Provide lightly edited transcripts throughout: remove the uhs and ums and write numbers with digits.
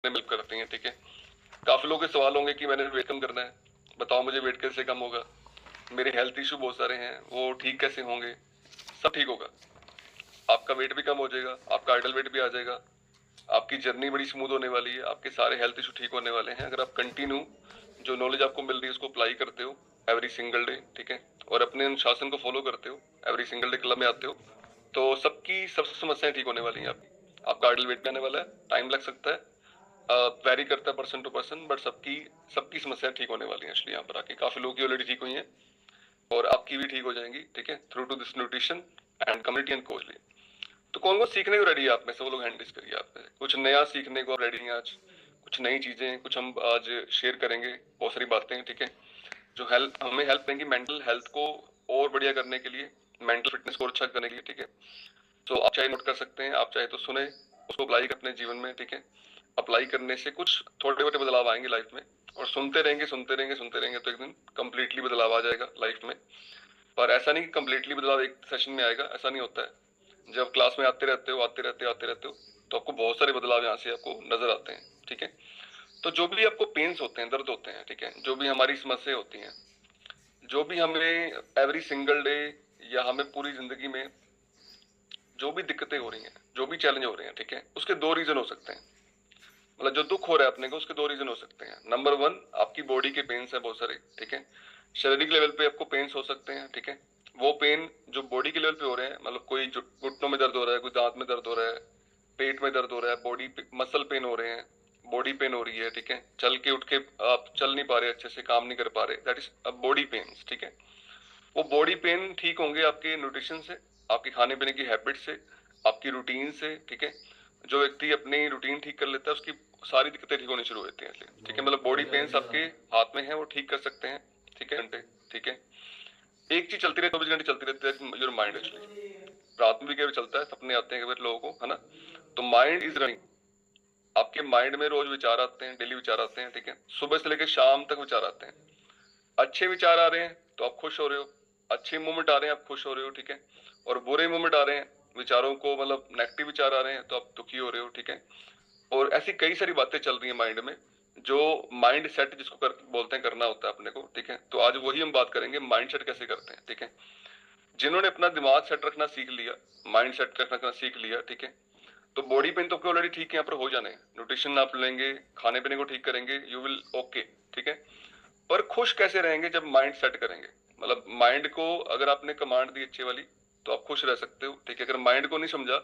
Help करती हैं, ठीक है। काफी लोगों के सवाल होंगे कि मैंने वेट कम करना है, बताओ मुझे वेट कैसे कम होगा, मेरे हेल्थ इशू बहुत सारे हैं, वो ठीक कैसे होंगे। सब ठीक होगा, आपका वेट भी कम हो जाएगा, आपका आइडल वेट भी आ जाएगा, आपकी जर्नी बड़ी स्मूथ होने वाली है, आपके सारे हेल्थ इशू ठीक होने वाले हैं अगर आप कंटिन्यू जो नॉलेज आपको मिल रही है उसको अप्लाई करते हो एवरी सिंगल डे, ठीक है, और अपने अनुशासन को फॉलो करते हो, एवरी सिंगल डे क्लब में आते हो, तो सबकी सब समस्याएं ठीक होने वाली हैं आपकी। आपका आइडल वेट भी आने वाला है, टाइम लग सकता है, वेरी करता है पर्सन टू पर्सन, बट सबकी सबकी समस्याएं ठीक होने वाली हैं। एक्चुअली यहाँ पर आके काफी लोगों की ऑलरेडी ठीक हुई हैं और आपकी भी ठीक हो जाएंगी, ठीक है, through to this nutrition and community and cochlea. तो कौन कौन सीखने को रेडी है आप में से, वो लोग हैंड रेज करिए। आप में कुछ नया सीखने को रेडी हैं आज, कुछ नई चीजें कुछ हम आज शेयर करेंगे, बहुत सारी बातें, ठीक है, जो हेल्प हमें हेल्प देंगी मेंटल हेल्थ को और बढ़िया करने के लिए, मेंटल फिटनेस को अच्छा करने के लिए, ठीक है। तो आप चाहे नोट कर सकते हैं, आप चाहे तो सुने, उसको अप्लाई कर अपने जीवन में, ठीक है। अप्लाई करने से कुछ थोड़े मोटे बदलाव आएंगे लाइफ में, और सुनते रहेंगे सुनते रहेंगे सुनते रहेंगे तो एक दिन कंप्लीटली बदलाव आ जाएगा लाइफ में। पर ऐसा नहीं कि कंप्लीटली बदलाव एक सेशन में आएगा, ऐसा नहीं होता है। जब क्लास में आते रहते हो तो आपको बहुत सारे बदलाव यहाँ से आपको नजर आते हैं, ठीक है। तो जो भी आपको पेन्स होते हैं, दर्द होते हैं, ठीक है, जो भी हमारी समस्या होती हैं, जो भी हमें एवरी सिंगल डे या हमें पूरी जिंदगी में जो भी दिक्कतें हो रही हैं, जो भी चैलेंज हो रहे हैं, ठीक है, उसके दो रीजन हो सकते हैं। मतलब जो दुख हो रहा है अपने को, उसके दो रीजन हो सकते हैं। नंबर वन, आपकी बॉडी के पेन्स है बहुत सारे, ठीक है, शारीरिक लेवल पे आपको पेन्स हो सकते हैं, ठीक है। वो पेन जो बॉडी के लेवल पे हो रहे हैं, मतलब कोई जो घुटनों में दर्द हो रहा है, कोई दांत में दर्द हो रहा है, पेट में दर्द हो रहा है, बॉडी मसल पेन हो रहे हैं, बॉडी पेन हो रही है, ठीक है, चल के उठ के आप चल नहीं पा रहे, अच्छे से काम नहीं कर पा रहे, दैट इज बॉडी पेन्स, ठीक है। वो बॉडी पेन ठीक होंगे आपके न्यूट्रिशन से, आपके खाने पीने की हैबिट से, आपकी रूटीन से, ठीक है। जो व्यक्ति अपनी रूटीन ठीक कर लेता है उसकी सारी दिक्कतें ठीक होनी शुरू हो जाती हैं, ठीक है। मतलब बॉडी पेन्स आपके हाथ में है, वो ठीक कर सकते हैं, ठीक है, घंटे, ठीक है। एक चीज चलती रहती है, 24 घंटे चलती रहती है, योर माइंड एक्चुअली। रात में भी कभी चलता है, सपने आते हैं कभी लोगों को, है ना। तो माइंड इज रनिंग, आपके माइंड में रोज विचार आते हैं, डेली विचार आते हैं, ठीक है, सुबह से लेकर शाम तक विचार आते हैं। अच्छे विचार आ रहे हैं तो आप खुश हो रहे हो, अच्छे मोमेंट आ रहे हैं आप खुश हो रहे हो, ठीक है। और बुरे मोमेंट आ रहे हैं, विचारों को मतलब नेगेटिव विचार आ रहे हैं तो आप दुखी हो रहे हो, ठीक है। और ऐसी कई सारी बातें चल रही है माइंड में, जो माइंड सेट जिसको बोलते हैं, करना होता है अपने को, ठीक है। तो आज वही हम बात करेंगे, माइंड सेट कैसे करते हैं, ठीक है। जिन्होंने अपना दिमाग सेट रखना सीख लिया, माइंड सेट रखना सीख लिया, ठीक है, तो बॉडी पेन तो ऑलरेडी ठीक है, यहाँ पर हो जाने हैं, न्यूट्रिशन आप लेंगे, खाने पीने को ठीक करेंगे, यू विल ओके, ठीक है। पर खुश कैसे रहेंगे जब माइंड सेट करेंगे, मतलब माइंड को अगर आपने कमांड दी अच्छी वाली तो आप खुश रह सकते हो, ठीक है। अगर माइंड को नहीं समझा,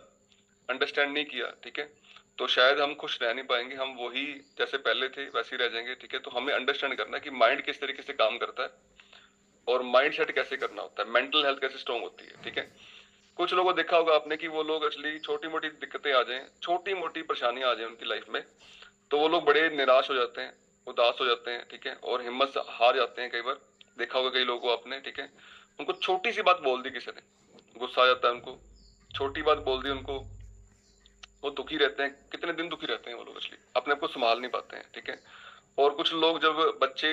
अंडरस्टैंड नहीं किया, ठीक है, तो शायद हम खुश रह नहीं पाएंगे, हम वही जैसे पहले थे वैसे ही रह जाएंगे, ठीक है। तो हमें अंडरस्टैंड करना है कि माइंड किस तरीके से काम करता है और माइंड सेट कैसे करना होता है, मेंटल हेल्थ कैसे स्ट्रॉन्ग होती है, ठीक है। कुछ लोगों को देखा होगा आपने कि वो लोग एक्चुअली छोटी मोटी दिक्कतें आ जाएं, छोटी मोटी परेशानियां आ जाएं उनकी लाइफ में, तो वो लोग बड़े निराश हो जाते हैं, उदास हो जाते हैं, ठीक है, और हिम्मत हार जाते हैं कई बार। देखा होगा कई लोगों को आपने, ठीक है, उनको छोटी सी बात बोल दी किसी ने, गुस्सा आ जाता है उनको, छोटी बात बोल दी उनको, वो दुखी रहते हैं, कितने दिन दुखी रहते हैं वो लोग, इसलिए अपने आप को संभाल नहीं पाते हैं, ठीक है। और कुछ लोग जब बच्चे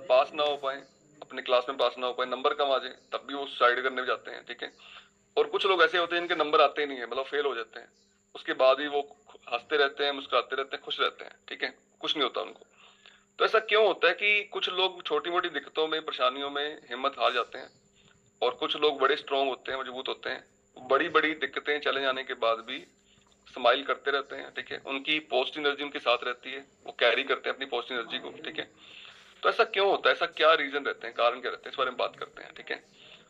पास ना हो पाए, अपने क्लास में पास ना हो पाए, नंबर कम आ जाए, तब भी वो सुसाइड करने जाते हैं, ठीक है। और कुछ लोग ऐसे होते हैं जिनके नंबर आते ही नहीं है, मतलब फेल हो जाते हैं, उसके बाद भी वो हंसते रहते हैं, मुस्कुराते रहते हैं, खुश रहते हैं, ठीक है, कुछ नहीं होता उनको। तो ऐसा क्यों होता है कि कुछ लोग छोटी मोटी दिक्कतों में, परेशानियों में हिम्मत हार जाते हैं, और कुछ लोग बड़े स्ट्रांग होते हैं, मजबूत होते हैं, बड़ी बड़ी दिक्कतें चले जाने के बाद भी स्माइल करते रहते हैं, ठीक है, उनकी पॉजिटिव एनर्जी उनके साथ रहती है, वो कैरी करते हैं अपनी पॉजिटिव एनर्जी को, ठीक है। तो ऐसा क्यों होता है, ऐसा क्या रीजन रहते हैं, कारण क्या रहते हैं, इस बारे में बात करते हैं, ठीक है।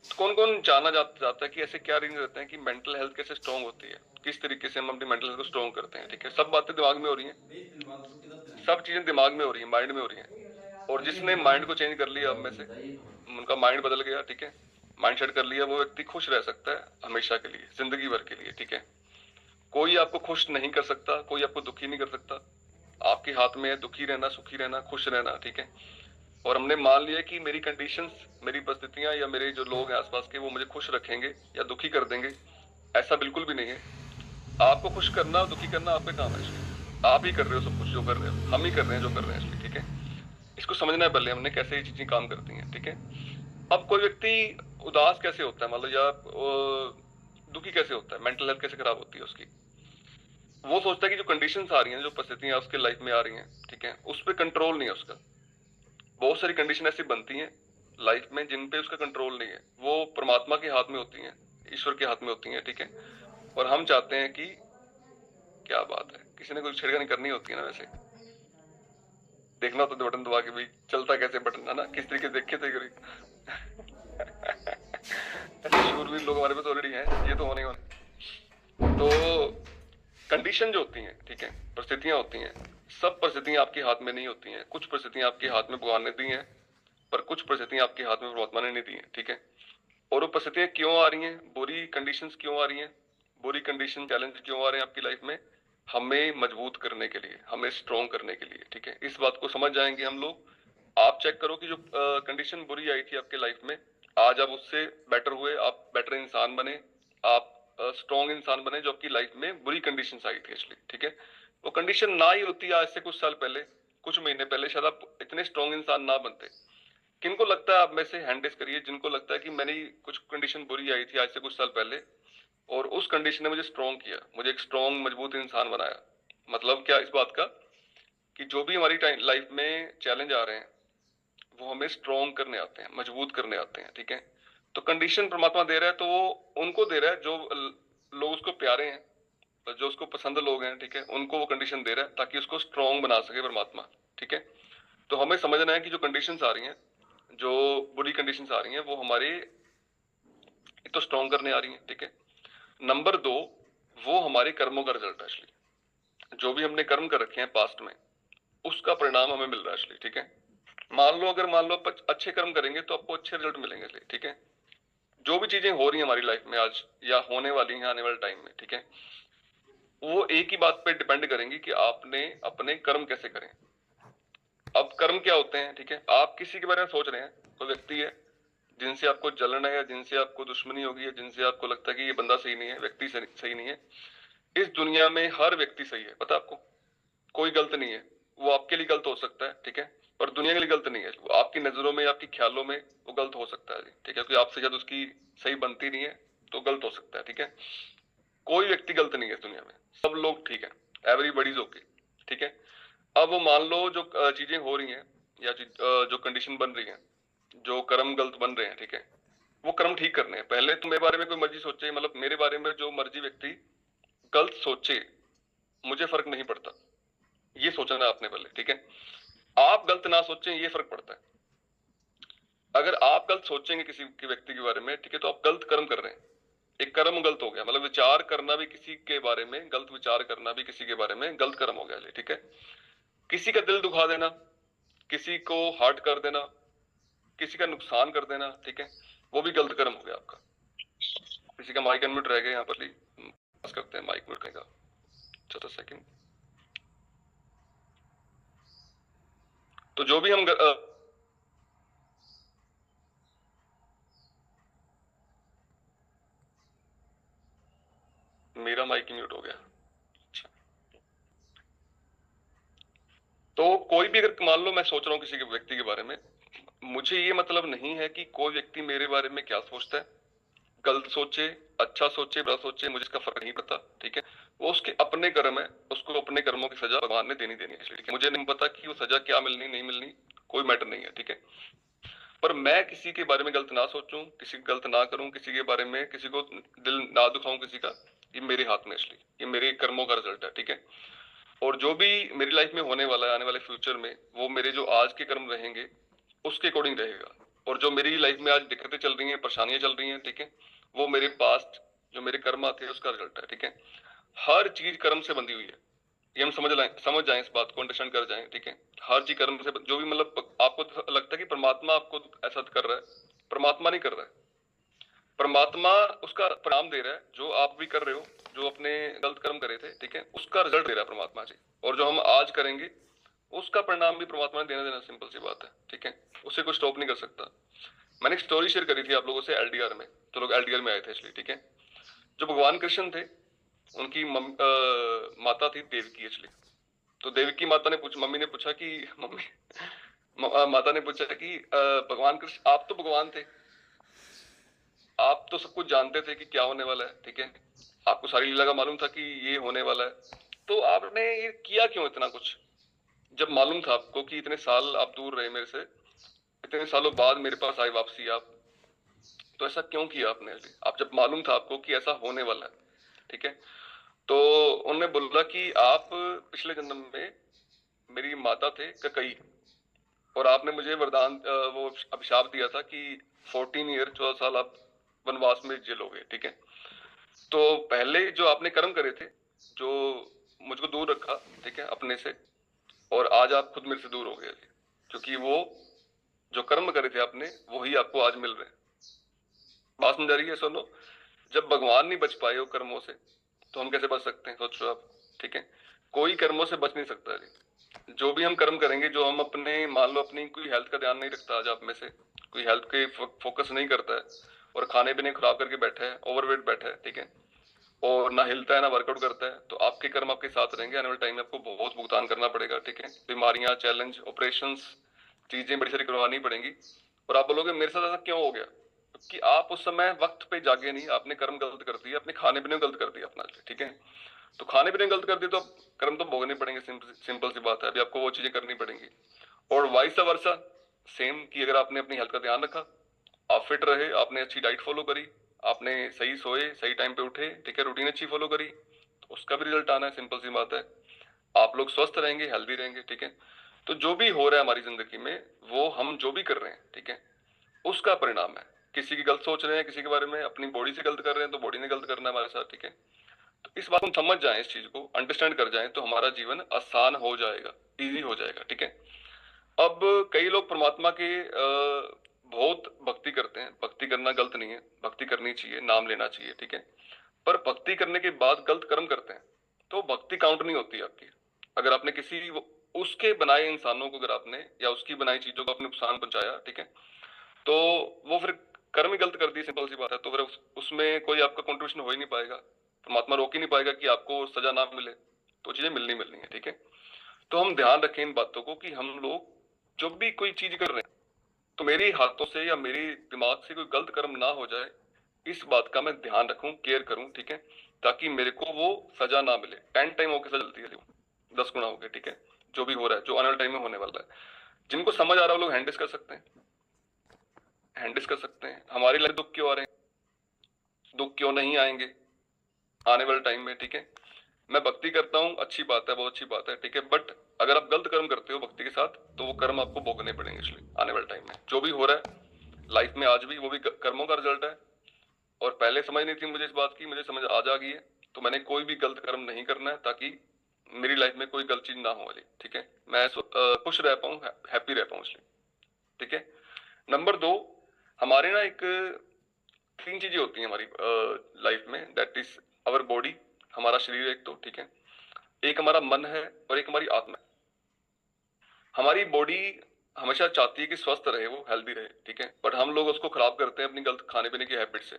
तो कौन कौन जानना चाहता है कि ऐसे क्या रीजन रहते हैं कि मेंटल हेल्थ कैसे स्ट्रांग होती है, किस तरीके से हम अपनी मेंटल हेल्थ को स्ट्रांग करते हैं, ठीक है। सब बातें दिमाग में हो रही हैं, सब चीजें दिमाग में हो रही है, माइंड में हो रही है। और जिसने माइंड को चेंज कर लिया अब में से, उनका माइंड बदल गया, ठीक है, माइंड सेट कर लिया, वो व्यक्ति खुश रह सकता है हमेशा के लिए, जिंदगी भर के लिए, ठीक है। कोई आपको खुश नहीं कर सकता, कोई आपको दुखी नहीं कर सकता, आपके हाथ में है दुखी रहना, सुखी रहना, खुश रहना, ठीक है। और हमने मान लिया कि मेरी कंडीशंस, मेरी परिस्थितियां या मेरे जो लोग हैं आसपास के, वो मुझे खुश रखेंगे या दुखी कर देंगे, ऐसा बिल्कुल भी नहीं है। आपको खुश करना और दुखी करना आपका काम है इसलिए, आप ही कर रहे हो सब कुछ जो कर रहे हो, हम ही कर रहे हैं जो कर रहे हैं इसलिए, ठीक है। इसको समझना है पहले हमने कैसे ये चीजें काम करती हैं, ठीक है। अब कोई व्यक्ति उदास कैसे होता है, मतलब या दुखी कैसे होता है, मेंटल हेल्थ कैसे खराब होती है उसकी। वो सोचता है कि जो कंडीशंस आ रही हैं, जो परिस्थितियां उसके लाइफ में आ रही हैं, ठीक है, उस पर कंट्रोल नहीं है उसका। बहुत सारी कंडीशन ऐसी बनती हैं लाइफ में जिन पे उसका कंट्रोल नहीं है, वो परमात्मा के हाथ में होती हैं, ईश्वर के हाथ में होती हैं, ठीक है। और हम चाहते हैं कि, क्या बात है, किसी ने कोई छेड़खानी करनी होती है ना, वैसे देखना तो बटन दबा के भी चलता कैसे बटन, है ना, किस तरीके से देखे थे करी। ऐसे शूरवीर लोग हमारे पास ऑलरेडी हैं, ये तो होने ही होने। तो कंडीशन जो होती हैं, ठीक है, परिस्थितियां होती हैं, सब परिस्थितियां आपके हाथ में नहीं होती हैं। कुछ परिस्थितियां आपके हाथ में भगवान ने दी हैं, पर कुछ परिस्थितियां आपके हाथ में परमात्मा ने नहीं दी हैं, ठीक है। और वो परिस्थितियां क्यों आ रही हैं, बुरी कंडीशंस क्यों आ रही हैं, बुरी कंडीशन चैलेंज क्यों आ रहे हैं आपकी लाइफ में, हमें मजबूत करने के लिए, हमें स्ट्रॉन्ग करने के लिए, ठीक है। इस बात को समझ जाएंगे हम लोग। आप चेक करो कि जो कंडीशन बुरी आई थी आपके लाइफ में, आज आप उससे बेटर हुए, आप बेटर इंसान बने, आप स्ट्रॉन्ग इंसान बने, जो आपकी लाइफ में बुरी कंडीशन आई थी एक्चुअली, ठीक है। वो कंडीशन ना ही होती आज से कुछ साल पहले, कुछ महीने पहले, शायद आप इतने स्ट्रॉन्ग इंसान ना बनते। किनको लगता है, आप में से हैंड रेस करिए जिनको लगता है कि मैंने कुछ कंडीशन बुरी आई थी आज से कुछ साल पहले, और उस कंडीशन ने मुझे स्ट्रॉन्ग किया, मुझे एक स्ट्रॉन्ग मजबूत इंसान बनाया। मतलब क्या इस बात का, कि जो भी हमारी लाइफ में चैलेंज आ रहे हैं वो हमें स्ट्रॉन्ग करने आते हैं, मजबूत करने आते हैं, ठीक है। तो कंडीशन परमात्मा दे रहा है, तो वो उनको दे रहा है जो लोग उसको प्यारे हैं, जो उसको पसंद लोग हैं, ठीक है, उनको वो कंडीशन दे रहा है ताकि उसको स्ट्रॉन्ग बना सके परमात्मा, ठीक है। तो हमें समझना है कि जो कंडीशंस आ रही हैं, जो बुरी कंडीशंस आ रही हैं, वो हमारे एक तो स्ट्रॉन्ग करने आ रही हैं, ठीक है। नंबर दो, वो हमारे कर्मों का रिजल्ट है एक्चुअली। जो भी हमने कर्म कर रखे हैं पास्ट में, उसका परिणाम हमें मिल रहा है एक्चुअली, ठीक है। मान लो आप अच्छे कर्म करेंगे तो आपको अच्छे रिजल्ट मिलेंगे, ठीक है। जो भी चीजें हो रही हैं हमारी लाइफ में आज या होने वाली हैं आने वाले टाइम में, ठीक है, वो एक ही बात पे डिपेंड करेंगी कि आपने अपने कर्म कैसे करें। अब कर्म क्या होते हैं, ठीक है, आप किसी के बारे में सोच रहे हैं, कोई व्यक्ति है जिनसे आपको जलन है, या जिनसे आपको दुश्मनी होगी, या जिनसे आपको लगता है कि ये बंदा सही नहीं है, व्यक्ति सही नहीं है। इस दुनिया में हर व्यक्ति सही है, पता आपको, कोई गलत नहीं है। वो आपके लिए गलत हो सकता है, ठीक है, पर दुनिया के लिए गलत नहीं है। वो आपकी नजरों में, आपके ख्यालों में वो गलत हो सकता है, ठीक है, क्योंकि आपसे शायद उसकी सही बनती नहीं है, तो गलत हो सकता है, ठीक है। कोई व्यक्ति गलत नहीं है इस दुनिया में, सब लोग ठीक है, एवरीबॉडी इज ओके, ठीक है। अब वो मान लो जो चीजें हो रही हैं, या जो कंडीशन बन रही है, जो कर्म गलत बन रहे हैं, ठीक है, वो कर्म ठीक करने हैं। पहले तो मेरे बारे में कोई मर्जी सोचे, मतलब मेरे बारे में जो मर्जी व्यक्ति गलत सोचे, मुझे फर्क नहीं पड़ता, ये सोचना है आपने पहले, ठीक है। आप गलत ना सोचें, ये फर्क पड़ता है। अगर आप गलत सोचेंगे किसी के व्यक्ति के बारे में, ठीक है, तो आप गलत कर्म कर रहे हैं, एक कर्म गलत हो गया। मतलब विचार करना भी किसी के बारे में, गलत विचार करना भी किसी के बारे में गलत कर्म हो गया, ठीक है। किसी का दिल दुखा देना, किसी को हर्ट कर देना, किसी का नुकसान कर देना, ठीक है, वो भी गलत कर्म हो गया आपका। किसी का माइक अनम्यूट रह गया, यहाँ पर पास करते हैं माइक म्यूट का, 4 सेकंड। तो जो भी हम मेरा माइक म्यूट हो गया। अच्छा, तो कोई भी, अगर मान लो मैं सोच रहा हूँ किसी के व्यक्ति के बारे में, मुझे ये मतलब नहीं है कि कोई व्यक्ति मेरे बारे में क्या सोचता है, गलत सोचे, अच्छा सोचे, बुरा सोचे, मुझे इसका फर्क नहीं पता, ठीक है। वो उसके अपने कर्म है, उसको अपने कर्मों की सजा भगवान ने देनी देनी है, ठीक है। मुझे नहीं पता कि वो सजा क्या मिलनी नहीं मिलनी, कोई मैटर नहीं है, ठीक है। पर मैं किसी के बारे में गलत ना सोचूं, किसी को गलत ना करूं, किसी के बारे में किसी को दिल ना दुखाऊं किसी का, ये मेरे हाथ में, इसलिए ये मेरे कर्मों का रिजल्ट है, ठीक है। और जो भी मेरी लाइफ में होने वाला है आने वाले फ्यूचर में, वो मेरे जो आज के कर्म रहेंगे उसके अकॉर्डिंग रहेगा। और जो मेरी लाइफ में आज दिक्कतें चल रही हैं, परेशानियां चल रही हैं, ठीक है, वो मेरे पास्ट जो मेरे कर्म आते हैं उसका रिजल्ट है, ठीक है। हर चीज कर्म से बंधी हुई है, ये हम समझ जाएं, इस बात को अंडरस्टैंड कर जाएं, ठीक है। हर चीज कर्म से जो भी, मतलब आपको लगता है कि परमात्मा आपको ऐसा कर रहा है, परमात्मा नहीं कर रहा है। परमात्मा उसका परिणाम दे रहा है, जो आप भी कर रहे हो, जो अपने गलत कर्म करे थे, ठीक है, उसका रिजल्ट दे रहा है परमात्मा जी। और जो हम आज करेंगे उसका परिणाम भी परमात्मा ने देना देना, सिंपल सी बात है, ठीक है। उसे कोई स्टॉप नहीं कर सकता। मैंने एक स्टोरी शेयर करी थी आप लोगों से एलडीआर में, तो लोग एलडीआर में आए थे इसलिए, ठीक है। जो भगवान कृष्ण थे, उनकी माता थी देवकी एक्चुअली। तो देवकी माता ने मम्मी ने पूछा कि मम्मी माता ने पूछा कि भगवान कृष्ण, आप तो भगवान थे, आप तो सब कुछ जानते थे कि क्या होने वाला है, ठीक है, आपको सारी लीला का मालूम था कि ये होने वाला है, तो आपने ये किया क्यों इतना कुछ, जब मालूम था आपको कि इतने साल आप दूर रहे मेरे से, इतने सालों बाद मेरे पास आए वापसी आप, तो ऐसा क्यों किया आपने? आप जब मालूम था आपको कि ऐसा होने वाला है, ठीक है, तो उन्होंने बोला कि आप पिछले जन्म में मेरी माता थे ककई, और आपने मुझे वरदान वो अभिशाप दिया था कि 14 ईयर 14 साल आप वनवास में जेलोगे, ठीक है। तो पहले जो आपने कर्म करे थे, जो मुझको दूर रखा, ठीक है, अपने से, और आज आप खुद मेरे से दूर हो गए, क्योंकि वो जो कर्म करे थे आपने वही आपको आज मिल रहे हैं। बात समझ आ रही है? सुनो, जब भगवान नहीं बच पाए वो कर्मों से, तो हम कैसे बच सकते हैं? सोचो आप, ठीक है, कोई कर्मों से बच नहीं सकता है। जो भी हम कर्म करेंगे, जो हम अपने, मान लो अपनी कोई हेल्थ का ध्यान नहीं रखता, आज आप में से कोई हेल्थ के फोकस नहीं करता है और खाने पीने खराब करके बैठा है, ओवरवेट बैठा है, ठीक है, और ना हिलता है ना वर्कआउट करता है, तो आपके कर्म आपके साथ रहेंगे। आने वाले टाइम में आपको बहुत भुगतान करना पड़ेगा, ठीक है, बीमारियां, चैलेंज, ऑपरेशन, चीजें बड़ी सारी करवानी पड़ेंगी। और आप बोलोगे मेरे साथ ऐसा क्यों हो गया? कि आप उस समय वक्त पे जागे नहीं, आपने कर्म गलत कर दिया, अपने खाने पीने गलत कर दिया अपना, ठीक है। तो खाने पीने गलत कर दिए तो कर्म तो भोगने पड़ेंगे, सिंपल सी बात है, अभी आपको वो चीजें करनी पड़ेंगी। और वाइस वर्सा सेम, कि अगर आपने अपनी हेल्थ का ध्यान रखा, आप फिट रहे, आपने अच्छी डाइट फॉलो करी, आपने सही सोए, सही टाइम पे उठे, ठीक है, रूटीन अच्छी फॉलो करी, तो उसका भी रिजल्ट आना है, सिंपल सी बात है। आप लोग स्वस्थ रहेंगे, हेल्दी रहेंगे, ठीक है। तो जो भी हो रहा है हमारी जिंदगी में, वो हम जो भी कर रहे हैं, ठीक है, उसका परिणाम है। किसी की गलत सोच रहे हैं किसी के बारे में, अपनी बॉडी से गलत कर रहे हैं, तो बॉडी ने गलत करना है हमारे साथ, ठीक है। तो इस बात को हम समझ जाएं, इस चीज को अंडरस्टैंड कर जाएं, तो हमारा जीवन आसान हो जाएगा, इजी हो जाएगा, ठीक है। अब कई लोग परमात्मा के बहुत भक्ति करते हैं, भक्ति करना गलत नहीं है, भक्ति करनी चाहिए, नाम लेना चाहिए, ठीक है। पर भक्ति करने के बाद गलत कर्म करते हैं, तो भक्ति काउंट नहीं होती आपकी। अगर आपने किसी उसके बनाए इंसानों को, अगर आपने या उसकी बनाई चीजों को आपने नुकसान पहुंचाया, ठीक है, तो वो फिर कर्म ही गलत कर दी, सिंपल सी बात है। तो फिर उसमें कोई आपका कंट्रीब्यूशन हो ही नहीं पाएगा, परमात्मा रोक ही नहीं पाएगा कि आपको सजा ना मिले, तो चीजें मिलनी मिलनी है, ठीक है। तो हम ध्यान रखें इन बातों को कि हम लोग जब भी कोई चीज कर रहे हैं, तो मेरे हाथों से या मेरे दिमाग से कोई गलत कर्म ना हो जाए, इस बात का मैं ध्यान रखूं, केयर करूं, ठीक है, ताकि मेरे को वो सजा ना मिले। 10 टाइम होके सजा जल्दी है, 10 गुना हो गया, ठीक है, जो भी हो रहा है, जो आने वाले टाइम में होने वाला है। जिनको समझ आ रहा है वो लोग हैंडल कर सकते हैं, हैंडल कर सकते हैं। हमारी लाइफ दुख क्यों आ रहे हैं, दुख क्यों नहीं आएंगे आने वाले टाइम में, ठीक है। मैं भक्ति करता हूँ, अच्छी बात है, बहुत अच्छी बात है, ठीक है, बट अगर आप गलत कर्म करते हो भक्ति के साथ, तो वो कर्म आपको भोगने पड़ेंगे। इसलिए आने वाले टाइम में जो भी हो रहा है लाइफ में आज भी, वो भी कर्मों का रिजल्ट है। और पहले समझ नहीं थी मुझे इस बात की, मुझे समझ आज आ गई है। तो मैंने कोई भी गलत कर्म नहीं करना है, ताकि मेरी लाइफ में कोई गलत चीज ना हो वाली, ठीक है, मैं खुश रह पाऊँ, हैप्पी रह पाऊँ, इसलिए, ठीक है। नंबर 2, हमारे ना एक 3 चीजें होती हैं हमारी लाइफ में, दैट इज अवर बॉडी, हमारा शरीर एक, तो ठीक है, एक हमारा मन है, और एक हमारी आत्मा है। हमारी बॉडी हमेशा चाहती है कि स्वस्थ रहे, वो हेल्दी रहे, ठीक है, बट हम लोग उसको खराब करते हैं अपनी गलत खाने पीने की हैबिट से।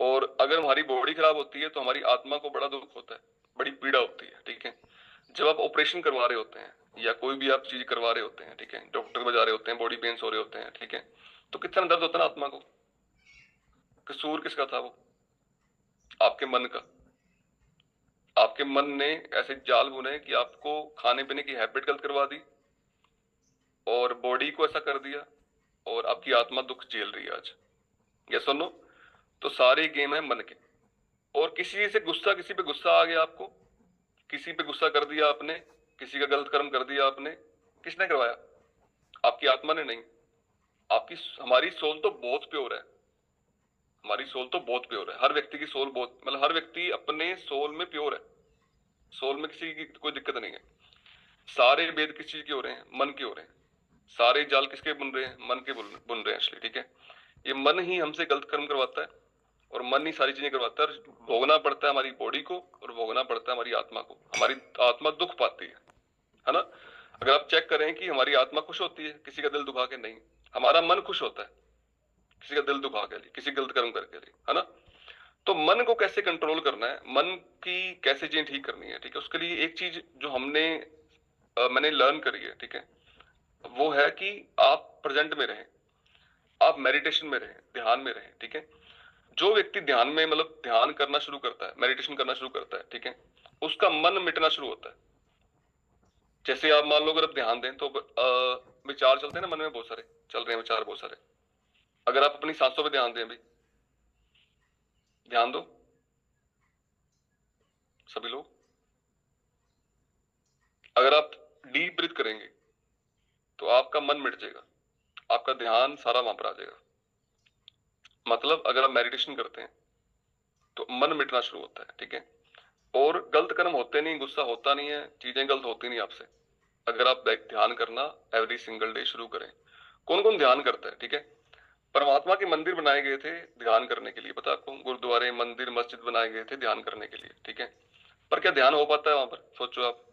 और अगर हमारी बॉडी खराब होती है, तो हमारी आत्मा को बड़ा दुख होता है, बड़ी पीड़ा होती है, ठीक है। जब आप ऑपरेशन करवा रहे होते हैं, या कोई भी आप चीज करवा रहे होते हैं, ठीक है, डॉक्टर बजा रहे होते हैं, बॉडी पेन्स हो रहे होते हैं, ठीक है, तो कितना दर्द होता है ना आत्मा को। कसूर किसका था? वो आपके मन का। आपके मन ने ऐसे जाल बुने कि आपको खाने पीने की हैबिट गलत करवा दी, और बॉडी को ऐसा कर दिया, और आपकी आत्मा दुख झेल रही है आज। ये सुनो, तो सारी गेम है मन की। और किसी से गुस्सा, किसी पे गुस्सा आ गया आपको, किसी पे गुस्सा कर दिया आपने, किसी का गलत कर्म कर दिया आपने, किसने करवाया? आपकी आत्मा ने नहीं। आपकी, हमारी सोल तो बहुत प्योर है, हमारी सोल तो बहुत प्योर है, हर व्यक्ति की सोल बहुत, मतलब हर व्यक्ति अपने सोल में प्योर है, सोल में किसी की कोई दिक्कत नहीं है। सारे वेद किस चीज के हो रहे हैं? मन के हो रहे हैं। सारे जाल किसके बुन रहे हैं? मन के बुन रहे हैं, इसलिए, ठीक है। ये मन ही हमसे गलत कर्म करवाता है, और मन ही सारी चीजें करवाता है, और भोगना पड़ता है हमारी बॉडी को, और भोगना पड़ता है हमारी आत्मा को। हमारी आत्मा दुख पाती है ना। अगर आप चेक करें कि हमारी आत्मा खुश होती है किसी का दिल दुखा के? नहीं। हमारा मन खुश होता है किसी का दिल दुखा के लिए, किसी गलत कर्म करके लिए, है ना। तो मन को कैसे कंट्रोल करना है, मन की कैसे चीजें ठीक करनी है, ठीक है, उसके लिए एक चीज जो मैंने लर्न करी है, ठीक है, वो है कि आप प्रेजेंट में रहें, आप मेडिटेशन में रहें, ध्यान में रहें, ठीक है। जो व्यक्ति ध्यान में, मतलब ध्यान करना शुरू करता है, मेडिटेशन करना शुरू करता है, ठीक है, उसका मन मिटना शुरू होता है। जैसे आप मान लो अगर आप ध्यान दें तो विचार चलते हैं ना मन में, बहुत सारे चल रहे हैं विचार बहुत सारे। अगर आप अपनी सांसों पे ध्यान दें, अभी ध्यान दो सभी लोग, अगर आप डीप ब्रीथ करेंगे तो आपका मन मिट जाएगा, आपका ध्यान सारा वहां पर आ जाएगा। मतलब अगर आप मेडिटेशन करते हैं तो मन मिटना शुरू होता है, ठीक है। और गलत कर्म होते नहीं, गुस्सा होता नहीं है, चीजें गलत होती नहीं आपसे, अगर आप ध्यान करना एवरी सिंगल डे शुरू करें। कौन कौन ध्यान करता है, ठीक है। परमात्मा के मंदिर बनाए गए थे ध्यान करने के लिए, पता आपको, गुरुद्वारे मंदिर मस्जिद बनाए गए थे ध्यान करने के लिए, ठीक है। पर क्या ध्यान हो पाता है वहां पर? सोचो आप,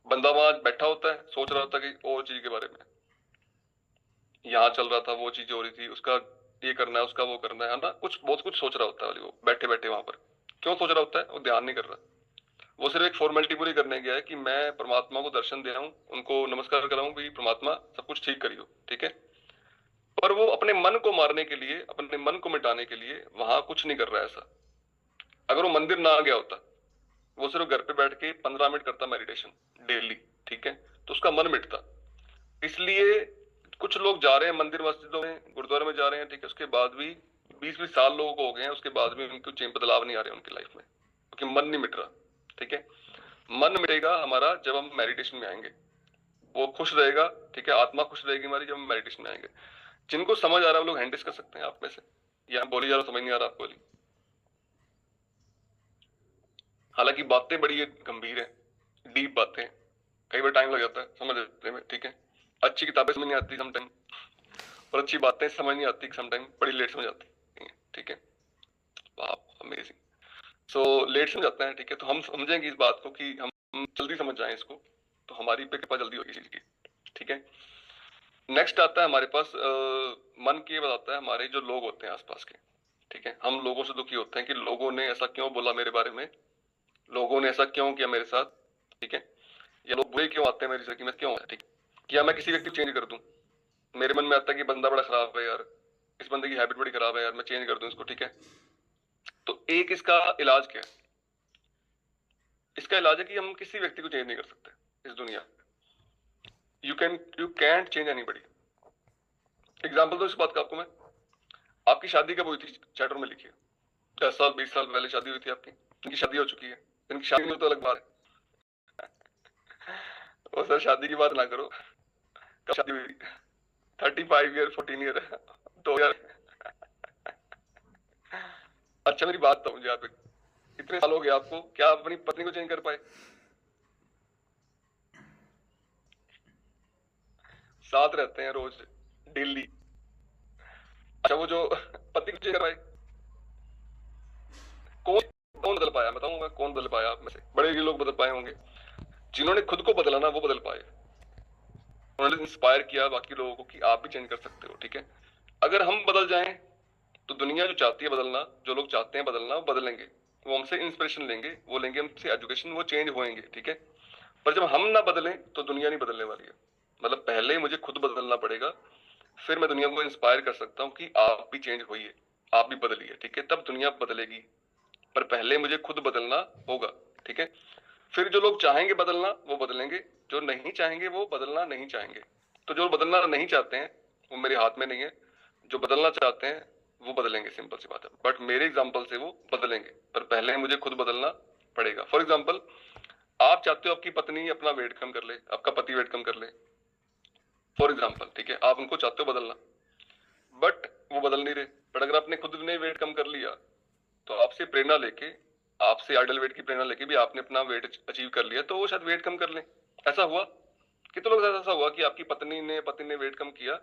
बंदा वहां बैठा होता है, सोच रहा होता है कि और चीज के बारे में, यहाँ चल रहा था, वो चीज हो रही थी, उसका ये करना है, उसका वो करना है ना, कुछ बहुत कुछ सोच रहा होता है वो बैठे बैठे वहां पर। क्यों सोच रहा होता है? वो ध्यान नहीं कर रहा, वो सिर्फ एक फॉर्मेलिटी पूरी करने गया है कि मैं परमात्मा को दर्शन दे रहा हूँ, उनको नमस्कार कर रहा हूँ कि परमात्मा सब कुछ ठीक करियो, ठीक है। पर वो अपने मन को मारने के लिए, अपने मन को मिटाने के लिए वहां कुछ नहीं कर रहा है ऐसा। अगर वो मंदिर ना गया होता, वो सिर्फ घर पे बैठ के 15 मिनट करता मेडिटेशन डेली, ठीक है, तो उसका मन मिटता। इसलिए कुछ लोग जा रहे हैं मंदिर मस्जिदों में, गुरुद्वारे में जा रहे हैं, ठीक है, उसके बाद भी 20-20 साल लोगों को हो गए हैं, उसके बाद भी उनको चेंज बदलाव नहीं आ रहे उनकी लाइफ में, क्योंकि मन नहीं मिट रहा, ठीक है। मन मिटेगा हमारा जब हम मेडिटेशन में आएंगे, वो खुश रहेगा, ठीक है, आत्मा खुश रहेगी हमारी जब हम मेडिटेशन में आएंगे। जिनको समझ आ रहा है वो लोग हैंड कर सकते हैं आप में से, या बोली जा रहा समझ नहीं आ रहा आपको? हालांकि बातें बड़ी गंभीर है, डीप बातें, कई बार टाइम लग जाता है समझने में, ठीक है। अच्छी किताबें समझ नहीं आती समटाइम, और अच्छी बातें समझ नहीं आती समटाइम, बड़ी लेट समझ आती है, ठीक है। वाह, अमेजिंग। सो लेट समझ आता है, ठीक है, तो हम समझेंगे इस बात को कि हम जल्दी समझ जाएं इसको, तो हमारी पे कृपा जल्दी होगी इस चीज की, ठीक है। नेक्स्ट आता है हमारे पास मन की बात आता है, हमारे जो लोग होते हैं आसपास के, ठीक है। हम लोगों से दुखी होते हैं कि लोगों ने ऐसा क्यों बोला मेरे बारे में, लोगों ने ऐसा क्यों किया मेरे साथ, ठीक है। या लोग बुरे क्यों आते हैं मेरी जिंदगी में, क्यों है, ठीक है। या मैं किसी व्यक्ति को चेंज कर दूं, मेरे मन में आता है कि बंदा बड़ा खराब है यार, इस बंदे की हैबिट बड़ी खराब है यार, मैं चेंज कर दूं इसको, ठीक है। तो एक इसका इलाज क्या है? इसका इलाज है कि हम किसी व्यक्ति को चेंज नहीं कर सकते इस दुनिया में। You can't change anybody. Example दो इस बात का आपको मैं, आपकी शादी कब हुई थी? चैटर में लिखिए। 10 साल 20 साल पहले शादी हुई थी आपकी, इनकी शादी हो चुकी है, इनकी शादी में तो अलग बात है। वो सर शादी की बात ना करो, कब शादी हुई? 35 ईयर, 14 ईयर, 2 ईयर। अच्छा मेरी बात तो मुझे आप, इतने साल हो गए आपको, क्या आप अपनी पत्नी को चेंज कर पाए? साथ रहते हैं रोज, डेली। अच्छा वो जो पति को चेंज कर पाए, कौन कौन बदल पाया? बताऊंगा कौन बदल पाया आप में से, बड़े ही लोग बदल पाए होंगे। जिन्होंने खुद को बदला ना वो बदल पाए, उन्होंने इंस्पायर किया बाकी लोगों को कि आप भी चेंज कर सकते हो, ठीक है। अगर हम बदल जाएं तो दुनिया जो चाहती है बदलना, जो लोग चाहते हैं बदलना, वो बदलेंगे, वो हमसे इंस्पिरेशन लेंगे, वो लेंगे हमसे एजुकेशन, वो चेंज होएंगे, ठीक है। पर जब हम ना बदलें तो दुनिया नहीं बदलने वाली है। मतलब पहले मुझे खुद बदलना पड़ेगा, फिर मैं दुनिया को इंस्पायर कर सकता हूँ कि आप भी चेंज होइए, आप भी बदलिए, ठीक है, तब दुनिया बदलेगी। पर पहले मुझे खुद बदलना होगा, ठीक है। फिर जो लोग चाहेंगे बदलना वो बदलेंगे, जो नहीं चाहेंगे वो बदलना नहीं चाहेंगे। तो जो बदलना नहीं चाहते हैं वो मेरे हाथ में नहीं है, जो बदलना चाहते हैं वो बदलेंगे, सिंपल सी बात है। बट मेरे एग्जाम्पल से वो बदलेंगे, पर पहले मुझे खुद बदलना पड़ेगा। फॉर एग्जाम्पल, आप चाहते हो आपकी पत्नी अपना वेट कम कर ले, आपका पति वेट कम कर ले, फॉर एग्जाम्पल, ठीक है, आप उनको चाहते हो बदलना, बट वो बदल नहीं रहे। बट अगर आपने खुद ने वेट कम कर लिया तो आपसे प्रेरणा लेके, आपसे आइडल वेट की प्रेरणा लेके भी आपने अपना वेट अचीव कर लिया, तो वो शायद वेट कम कर लें। ऐसा हुआ? कितने लोग ऐसा हुआ कि आपकी पति ने वेट कम किया,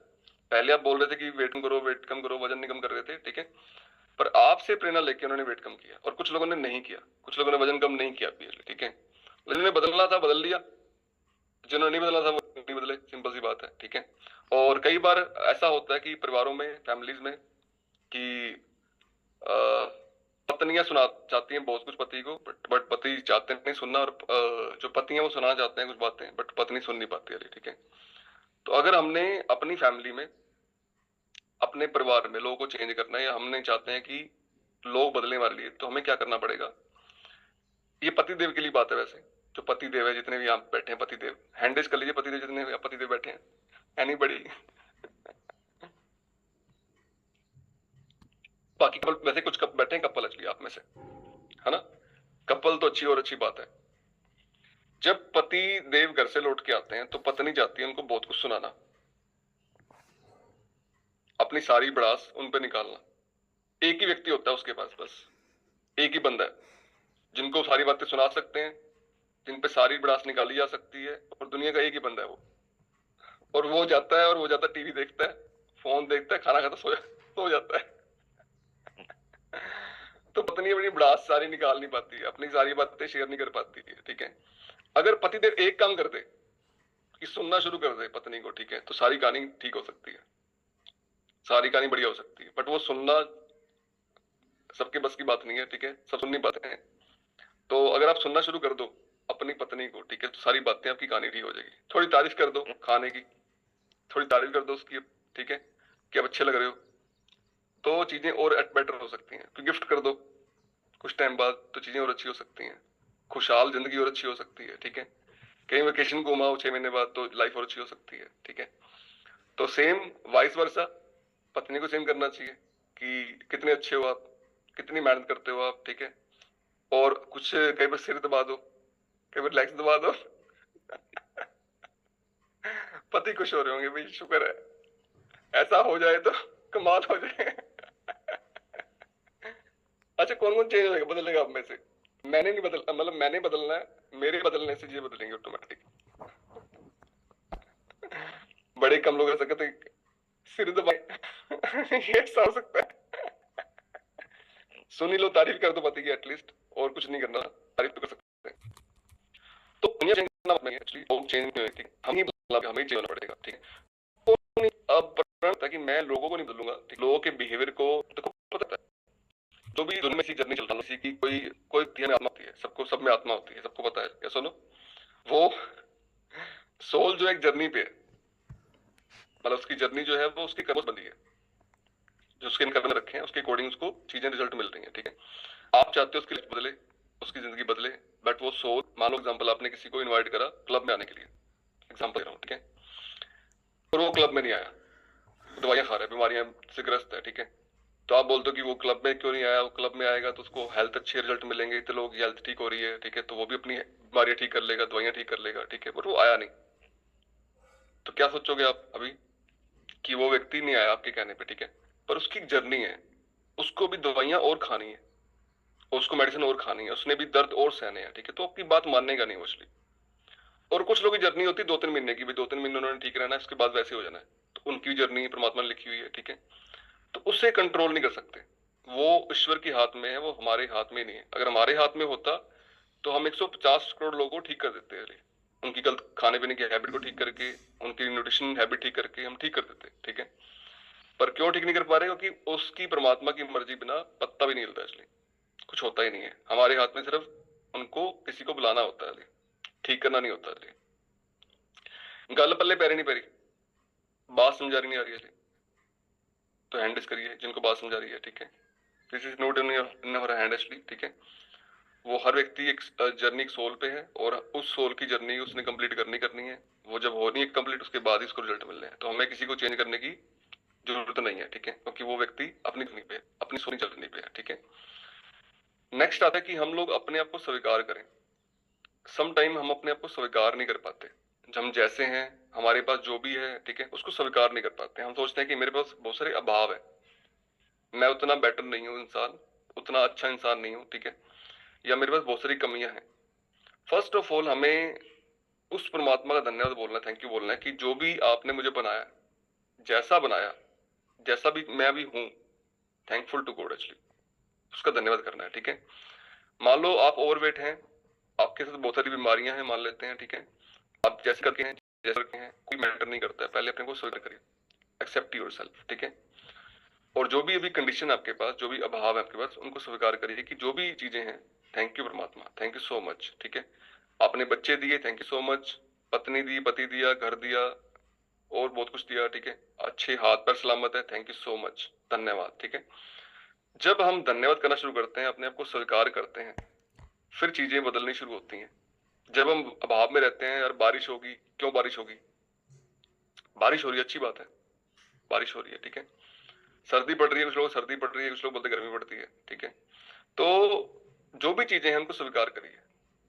पहले आप बोल रहे थे कि वेट कम करो वेट कम करो, वजन नहीं कम कर रहे थे, ठीक है, पर आपसे प्रेरणा लेके उन्होंने वेट कम किया। और कुछ लोगों ने नहीं किया, कुछ लोगों ने वजन कम नहीं किया, ठीक है। जिन्होंने बदलना था बदल लिया, जिन्होंने नहीं बदलना था वो नहीं बदले, सिंपल सी बात है, ठीक है। और कई बार ऐसा होता है कि परिवारों में, फैमिलीज में, कि पत्नियां सुना चाहती हैं बहुत कुछ पति को, बट पति चाहते नहीं सुनना, और जो पति हैं वो सुना चाहते हैं कुछ बातें, बट पत्नी सुन नहीं पाती है, ठीक है। तो अगर हमने अपनी फैमिली में, अपने परिवार में लोगों को चेंज करना है, या हमने चाहते हैं कि लोग बदलने वाले लिए, तो हमें क्या करना पड़ेगा? ये पतिदेव के लिए बात है। वैसे जो पतिदेव है, जितने भी यहाँ बैठे हैं पतिदेव, हैंडरेज कर लीजिए पतिदेव, जितने भी पतिदेव बैठे हैं, एनीबडी। बाकी कपल, वैसे कुछ बैठे हैं कपल एक्चुअली आप में से, है ना? कपल तो अच्छी और अच्छी बात है। जब पति देव घर से लौट के आते हैं तो पत्नी जाती है उनको बहुत कुछ सुनाना, अपनी सारी बड़ास उन पे निकालना। एक ही व्यक्ति होता है उसके पास, बस एक ही बंदा है जिनको सारी बातें सुना सकते हैं, जिन पे सारी बड़ास निकाली जा सकती है, और दुनिया का एक ही बंदा है वो। और वो जाता है, और वो जाता है टीवी देखता है, फोन देखता है, खाना खाता, सो जाता है। तो पत्नी अपनी बड़ास सारी निकाल नहीं पाती है, अपनी सारी बातें शेयर नहीं कर पाती है, ठीक है? अगर पतिदेव एक काम कर दे कि सुनना शुरू कर दे पत्नी को, ठीक है, तो सारी कहानी ठीक हो सकती है, सारी कहानी बढ़िया हो सकती है। बट वो सुनना सबके बस की बात नहीं है, ठीक है? सब सुन नहीं पाते हैं। तो अगर आप सुनना शुरू कर दो अपनी पत्नी को, ठीक है, तो सारी बातें आपकी कहानी ठीक हो जाएगी। थोड़ी तारीफ कर दो खाने की, थोड़ी तारीफ कर दो उसकी, ठीक है, कि आप अच्छे लग रहे हो, तो चीजें और बेटर हो सकती हैं। तो गिफ्ट कर दो कुछ टाइम बाद, तो चीजें और अच्छी हो सकती हैं, खुशहाल जिंदगी और अच्छी हो सकती है, ठीक है? कहीं वेकेशन घुमाओ 6 महीने बाद, तो लाइफ और अच्छी हो सकती है, ठीक है? तो सेम वाइस वर्सा, पत्नी को सेम करना चाहिए कि कितने अच्छे हो आप, कितनी मेहनत करते हो आप, ठीक है? और कुछ कई बार सिर दबा दो, कई बार लेग्स दबा दो। पति खुश हो रहे होंगे, भाई शुक्र है, ऐसा हो जाए तो कमाल हो जाए। अच्छा, कौन कौन चेंज हो जाएगा, बदलेगा आप में से? मैंने नहीं बदलना, मतलब मैंने बदलना है, मेरे बदलने से चीजें बदलेंगे ऑटोमेटिक। बड़े कम लोग ऐसा कहते हैं, सिर दबाए। ये ऐसा हो सकता है। सुनी लो, तारीफ कर दो पति की एटलीस्ट, और कुछ नहीं करना, तारीफ तो कर सकते हैं। तो दुनिया चेंज करना मतलब एक्चुअली वो चेंज नहीं होती, हम ही बदलाव, हमें चेंज होना पड़ेगा, ठीक है? अब ताकि मैं लोगों को नहीं बदलूंगा, ठीक? लोगों के बिहेवियर को देखो, पता है जो भी दुनिया में सी जर्नी चलता है, किसी की कोई कोई में आत्मा होती है, सबको सब में आत्मा होती है, सबको पता है, या सुनो, वो सोल जो एक जर्नी पे है, मतलब उसकी जर्नी जो है वो उसकी कर्मों से बंधी है, जो उसके कर्म रखे हैं उसके अकॉर्डिंग उसको चीजें रिजल्ट मिल रही है, ठीक है? आप चाहते हो उसकी लाइफ बदले, उसकी जिंदगी बदले, बट वो सोल, मान लो एग्जाम्पल, आपने किसी को इन्वाइट करा क्लब में आने के लिए, एग्जाम्पल दे रहा हूँ, ठीक है, और वो क्लब में नहीं आया, दवाइयां खा रहा है, बीमारियां से ग्रस्त है, ठीक है? तो आप बोलते हो कि वो क्लब में क्यों नहीं आया, वो क्लब में आएगा तो उसको हेल्थ अच्छे रिजल्ट मिलेंगे, इतने लोग की हेल्थ ठीक हो रही है, ठीक है, तो वो भी अपनी बीमारियां ठीक कर लेगा, दवाइयां ठीक कर लेगा, ठीक है, बट वो आया नहीं। तो क्या सोचोगे आप अभी कि वो व्यक्ति नहीं आया आपके कहने पे, ठीक है, पर उसकी जर्नी है, उसको भी दवाइयां और खानी है, उसको मेडिसिन और खानी है, उसने भी दर्द और सहने हैं, ठीक है? तो आपकी बात मानेगा नहीं मोस्टली। और कुछ लोगों की जर्नी होती है 2-3 महीने की, भी 2-3 महीने उन्होंने ठीक रहना है, उसके बाद वैसे हो जाना है, तो उनकी जर्नी परमात्मा ने लिखी हुई है, ठीक है? तो उससे कंट्रोल नहीं कर सकते, वो ईश्वर के हाथ में है, वो हमारे हाथ में नहीं है। अगर हमारे हाथ में होता तो हम 150 करोड़ लोगों को ठीक कर देते हैं, उनकी गलत खाने पीने की हैबिट को ठीक करके, उनकी न्यूट्रिशन हैबिट ठीक करके हम ठीक कर देते, ठीक है? पर क्यों ठीक नहीं कर पा रहे? क्योंकि उसकी परमात्मा की मर्जी बिना पत्ता भी नहीं हिलता, इसलिए कुछ होता ही नहीं है। हमारे हाथ में सिर्फ उनको किसी को बुलाना होता है, ठीक करना नहीं होता। गल पल्ले पैरे नहीं पैरी, बात समझा रही नहीं आ रही है, तो हैंड रेस करिए जिनको बात समझा रही है, ठीक है? This is note in your hand actually, ठीक है? वो हर व्यक्ति एक जर्नी एक सोल पे है, और उस सोल की जर्नी उसने कंप्लीट करनी है। वो जब हो नहीं है कंप्लीट, उसके बाद ही उसको रिजल्ट मिलने हैं। तो हमें किसी को चेंज करने की जरूरत नहीं है, ठीक है? क्योंकि वो व्यक्ति अपनी जर्नी पे, अपनी सोनी जर्नी पे है, ठीक है? नेक्स्ट आता है कि हम लोग अपने आप को स्वीकार करें। सम टाइम हम अपने आप को स्वीकार नहीं कर पाते, हम जैसे हैं, हमारे पास जो भी है, ठीक है, उसको स्वीकार नहीं कर पाते। हम सोचते हैं कि मेरे पास बहुत सारे अभाव है, मैं उतना बेटर नहीं हूं इंसान, उतना अच्छा इंसान नहीं हूं, ठीक है, या मेरे पास बहुत सारी कमियां हैं। फर्स्ट ऑफ ऑल हमें उस परमात्मा का धन्यवाद बोलना है, थैंक यू बोलना है कि जो भी आपने मुझे बनाया, जैसा बनाया, जैसा भी मैं अभी हूं, थैंकफुल टू गॉड एक्चुअली, उसका धन्यवाद करना है, ठीक है? मान लो आप ओवरवेट हैं, आपके साथ बहुत सारी बीमारियां हैं, मान लेते हैं, ठीक है, आप जैसे करके हैं, जैसे करके हैं, कोई मैटर नहीं करता है, पहले अपने को स्वीकार करिए, एक्सेप्ट योरसेल्फ, ठीक है? और जो भी अभी कंडीशन है आपके पास, जो भी अभाव है आपके पास, उनको स्वीकार करिए कि जो भी चीजें हैं, थैंक यू परमात्मा, थैंक यू सो मच, ठीक है? आपने बच्चे दिए, थैंक यू सो मच, पत्नी दी, पति दिया, घर दिया, और बहुत कुछ दिया, ठीक है? अच्छे हाथ पर सलामत है, थैंक यू सो मच, धन्यवाद, ठीक है? जब हम धन्यवाद करना शुरू करते हैं, अपने आप को स्वीकार करते हैं, फिर चीजें बदलनी शुरू होती हैं। जब हम अभाव में रहते हैं, यार बारिश होगी, क्यों बारिश होगी, बारिश हो रही है, अच्छी बात है, बारिश हो रही है, ठीक है। सर्दी पड़ रही है, कुछ लोग सर्दी पड़ रही है, कुछ लोग बोलते गर्मी पड़ती है, ठीक है। तो जो भी चीजें हैं उनको स्वीकार करिए,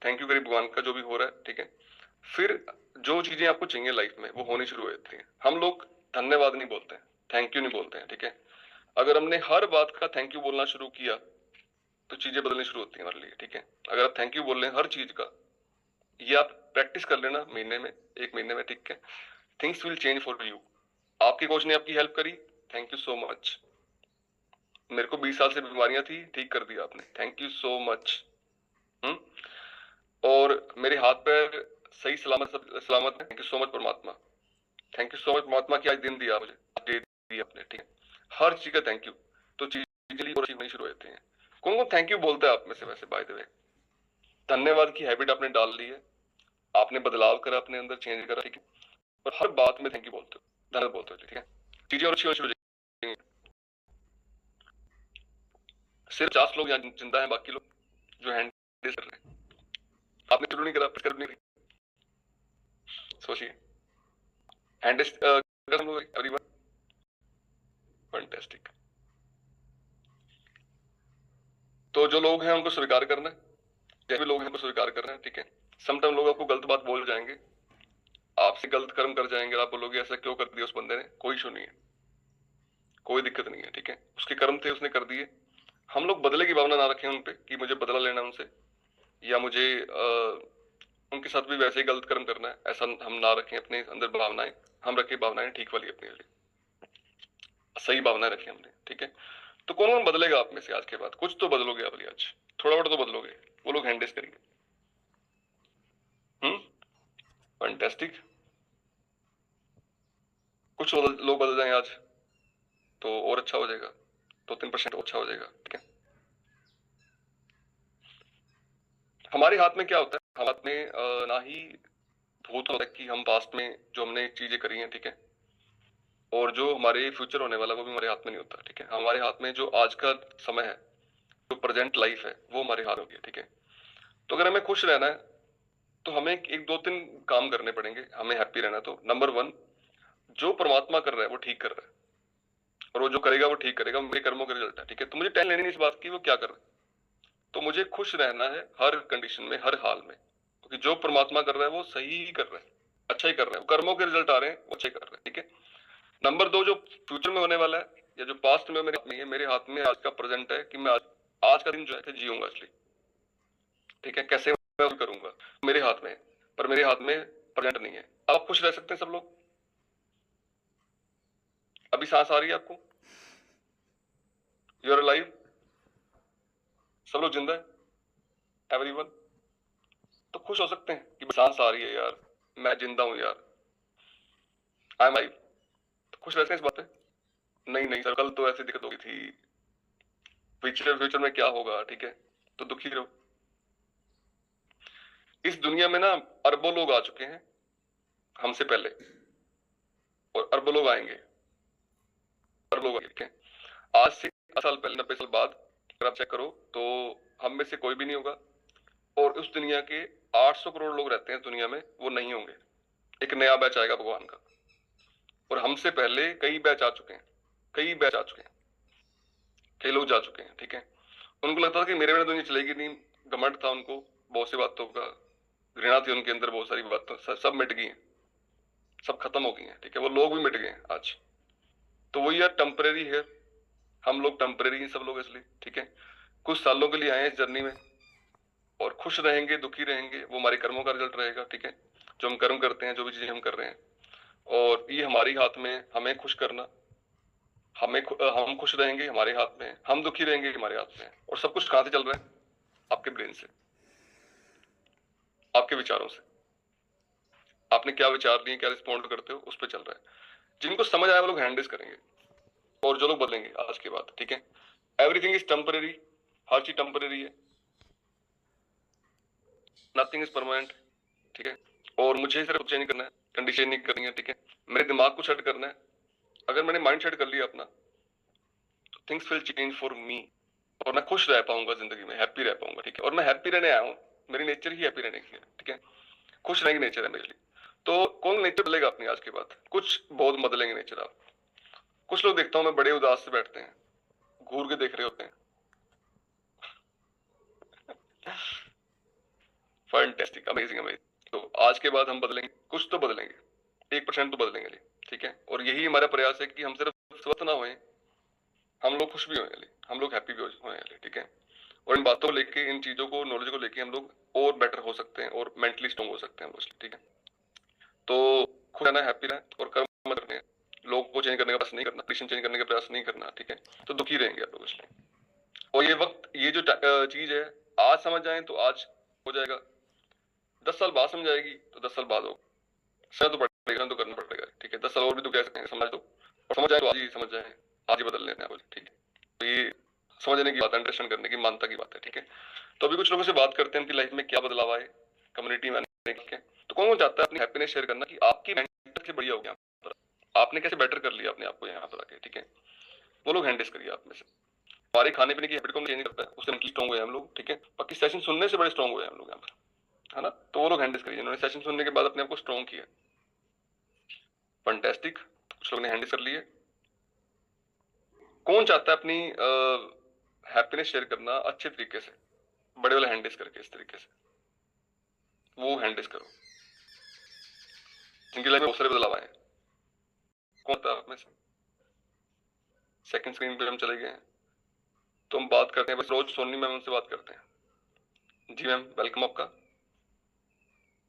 थैंक यू करिए भगवान का जो भी हो रहा है, ठीक है। फिर जो चीजें आपको चाहिए लाइफ में वो होनी शुरू हो जाती है। हम लोग धन्यवाद नहीं बोलते हैं, थैंक यू नहीं बोलते हैं, ठीक है। अगर हमने हर बात का थैंक यू बोलना शुरू किया तो चीजें बदलनी शुरू होती है हमारे लिए, ठीक है। अगर आप थैंक यू बोल रहे हैं हर चीज का, ये आप प्रैक्टिस कर लेना महीने में, 1 महीने में, ठीक है। Things will change for you. आपकी कोच ने आपकी हेल्प करी, थैंक यू सो मच। मेरे को 20 साल से बीमारियां थी, ठीक कर दिया आपने, थैंक यू सो मच। और मेरे हाथ पैर सही सलामत सलामत है, थैंक यू सो मच परमात्मा। थैंक यू सो मच परमात्मा की आज दिन दिया मुझे, दे दिया आपने, ठीक है। हर चीज का थैंक यू। तो चीजें और नहीं शुरू होती हैं। कौन कौन थैंक यू बोलता है आप में से वैसे, बाय द वे? धन्यवाद की हैबिट आपने डाल ली है, आपने बदलाव करा अपने अंदर, चेंज करा, ठीक है। और हर बात में थैंक यू बोलते हो, धन्यवाद बोलते हो, ठीक है। चीजें और अच्छी होनी शुरू हो जाएंगी। सिर्फ 50 लोग यहाँ जिंदा हैं, बाकी लोग जो हैंड कर रहे हैं, आपने शुरू नहीं करा, कर नहीं रही। सोचिए, हैंड एवरीवन, फैंटास्टिक। तो जो लोग हैं उनको स्वीकार करना है, जैसे भी लोग हैं उनको स्वीकार करना है, ठीक है। समटाइम लोग आपको गलत बात बोल जाएंगे, आपसे गलत कर्म कर जाएंगे, आप बोलोगे ऐसा क्यों कर दिया उस बंदे ने, कोई इशू नहीं है, कोई दिक्कत नहीं है, ठीक है। उसके कर्म थे, उसने कर दिए। हम लोग बदले की भावना ना रखें उनपे कि मुझे बदला लेना उनसे, या मुझे उनके साथ भी वैसे ही गलत कर्म करना है, ऐसा हम ना रखें अपने अंदर भावनाएं। हम रखें भावनाएं ठीक वाली अपने लिए, सही भावनाएं रखें हमने, ठीक है। तो कौन कौन बदलेगा आप में से आज के बाद? कुछ तो बदलोगे आप, आज थोड़ा बहुत तो बदलोगे, वो लोग हैंडल्स करेंगे। फैंटास्टिक। कुछ लोग बदल जाएंगे आज तो और अच्छा हो जाएगा, 2-3% अच्छा हो जाएगा, ठीक है। हमारे हाथ में क्या होता है, हमारे हाथ में ना ही भूत होता है कि हम पास्ट में जो हमने चीजें करी हैं, ठीक है, और जो हमारे फ्यूचर होने वाला वो भी हमारे हाथ में नहीं होता, ठीक है। हमारे हाथ में जो आज का समय है, जो प्रेजेंट लाइफ है, वो हमारे हाथ में होगी, ठीक है। तो अगर हमें खुश रहना है तो हमें एक 2-3 काम करने पड़ेंगे, हमें हैप्पी रहना। तो नंबर 1, जो परमात्मा कर रहा है वो ठीक कर रहा है, और वो जो करेगा वो ठीक करेगा, मेरे कर्मों का रिजल्ट है, ठीक है। तो मुझे टेंशन लेनी नहीं इस बात की वो क्या कर रहा है, तो मुझे खुश रहना है हर कंडीशन में, हर हाल में, क्योंकि जो परमात्मा कर रहा है वो सही ही कर रहा है, अच्छा ही कर रहा है, कर्मों के रिजल्ट आ रहे हैं वो अच्छे कर रहे हैं, ठीक है। नंबर 2, जो फ्यूचर में होने वाला है या जो पास्ट में मेरे हाथ में है, मेरे हाथ में आज का प्रेजेंट है कि मैं आज का दिन जो है जीऊंगा इसलिए, ठीक है। कैसे मैं करूंगा मेरे हाथ में है, पर मेरे हाथ में प्रेजेंट नहीं है। आप खुश रह सकते हैं सब लोग। अभी सांस आ रही है आपको, यू आर अलाइव, सब लोग जिंदा है, एवरीवन। तो खुश हो सकते हैं कि सांस आ रही है यार, मैं जिंदा हूं यार, आई एम लाइव। तो खुश रहते हैं इस बात पे। नहीं नहीं सर, कल तो ऐसी दिक्कत हो गई थी, फ्यूचर में क्या होगा, ठीक है। तो दुखी रहो। इस दुनिया में ना अरबों लोग आ चुके हैं हमसे पहले, और अरबों लोग आएंगे, अरबों लोग आएंगे, ठीक है। आज से 80 साल पहले, 90 साल बाद अगर आप चेक करो तो हम में से कोई भी नहीं होगा, और उस दुनिया के 800 करोड़ लोग रहते हैं दुनिया में, वो नहीं होंगे। एक नया बैच आएगा भगवान का, और हमसे पहले कई बैच आ चुके हैं, कई बैच आ चुके हैं, कई लोग जा चुके हैं, ठीक है। उनको लगता था कि मेरे बिना दुनिया चलेगी नहीं, घमंड था उनको बहुत सी बातों का, घृणा थी उनके अंदर, बहुत सारी बातें सब मिट गई हैं, सब खत्म हो गई हैं, ठीक है। वो लोग भी मिट गए हैं आज। तो वही यार टेम्परेरी है, हम लोग टेम्परेरी हैं सब लोग इसलिए, ठीक है। कुछ सालों के लिए आए इस जर्नी में, और खुश रहेंगे दुखी रहेंगे वो हमारे कर्मों का रिजल्ट रहेगा, ठीक है। जो हम कर्म करते हैं, जो भी चीजें हम कर रहे हैं, और ये हमारे हाथ में, हमें खुश करना, हम खुश रहेंगे हमारे हाथ में, हम दुखी रहेंगे हमारे हाथ में। और सब कुछ कहां से चल रहा है? आपके ब्रेन से, आपके विचारों से। आपने क्या विचार लिए, क्या रिस्पॉन्ड करते हो, उस पर चल रहा है। जिनको समझ आया वो लोग हैंडल्स करेंगे, और जो लोग बदलेंगे आज के बाद, ठीक है। एवरीथिंग इज टेम्परेरी, हर चीज टेम्परेरी है, नथिंग इज परमानेंट, ठीक है। और मुझे सिर्फ चेंज करना है, कंडीशन नहीं करनी है, ठीक है। मेरे दिमाग को सेट करना है। अगर मैंने माइंड सेट कर लिया अपना, तो things will change for me, और मैं खुश रह पाऊंगा जिंदगी में, हैप्पी रह पाऊंगा, ठीक है। और मैं हैप्पी रहने आया हूँ, मेरी नेचर ही हैप्पी रहने की है, ठीक है। खुश रहने की नेचर है मेरे लिए। तो कौन नेचर बदलेगा अपनी आज के बाद? कुछ बहुत बदलेंगे नेचर आप। कुछ लोग देखता हूँ मैं बड़े उदास से बैठते हैं, घूर के देख रहे होते हैं। Fantastic, amazing amazing. तो आज के बाद हम बदलेंगे, कुछ तो बदलेंगे, 1% तो बदलेंगे, ठीक है। और यही हमारा प्रयास है कि हम सिर्फ स्वस्थ ना होए, हम लोग खुश भी होए, हम लोग हैप्पी भी होए, ठीक है। और इन बातों को लेके, इन चीजों को, नॉलेज को लेके हम लोग और बेटर हो सकते हैं और मेंटली स्ट्रांग हो सकते हैं मोस्टली, ठीक है। तो खुश रहना, हैप्पी रहना और कर्म मत करने, लोगों को चेंज करने का प्रयास नहीं करना, कंडीशन चेंज करने का प्रयास नहीं करना, ठीक है। तो दुखी रहेंगे आप लोग इसमें। और ये वक्त, ये जो चीज है, आज समझ जाए तो आज हो जाएगा, 10 साल बाद समझ आएगी तो 10 साल बाद होगा। सर तो पड़ेगा, तो करना पड़ेगा, ठीक है। 10 साल और भी तो कह सकते हैं, समझ दो और समझ जाए तो आज ही समझ जाए, आज ही बदल लेना है, ठीक है। तो ये समझने की बात है, अंडरस्टैंड करने की, मानता की बात है, ठीक है। तो अभी कुछ लोगों से बात करते हैं उनकी लाइफ में क्या बदलाव आए कम्युनिटी में आने के। तो कौन चाहता है अपनी हैप्पीनेस शेयर करना कि आपकी मेंटल से बढ़िया हो गया, आपने कैसे बेटर कर लिया अपने आप को यहाँ पर आके, ठीक है। वो लोग हैंडल्स करिए आप में से। हमारे खाने पीने की हैबिट को हम चेंज करता है, उससे मेंटली स्ट्रांग हुए हम लोग, ठीक है। बाकी सेशन सुनने से बड़े स्ट्रांग हुए हम लोग यहाँ पर, है ना। तो वो लोग हैंडल्स करिए जिन्होंने सेशन सुनने के बाद अपने आप को स्ट्रांग किया। फैंटास्टिक, कुछ लोग ने हैंडल कर लिए। कौन चाहता है अपनी हैप्पीनेस शेयर करना अच्छे तरीके से, बड़े वाले हैंडल्स करके, इस तरीके से वो हैंडल्स करो जिनकी लाइफ में बहुत सारे बदलाव आए। कौन था आप में से? सेकंड स्क्रीन पे हम चले गए हैं, तो हम बात करते हैं बस रोज सोनी मैम उनसे बात करते हैं। जी मैम, वेलकम आपका,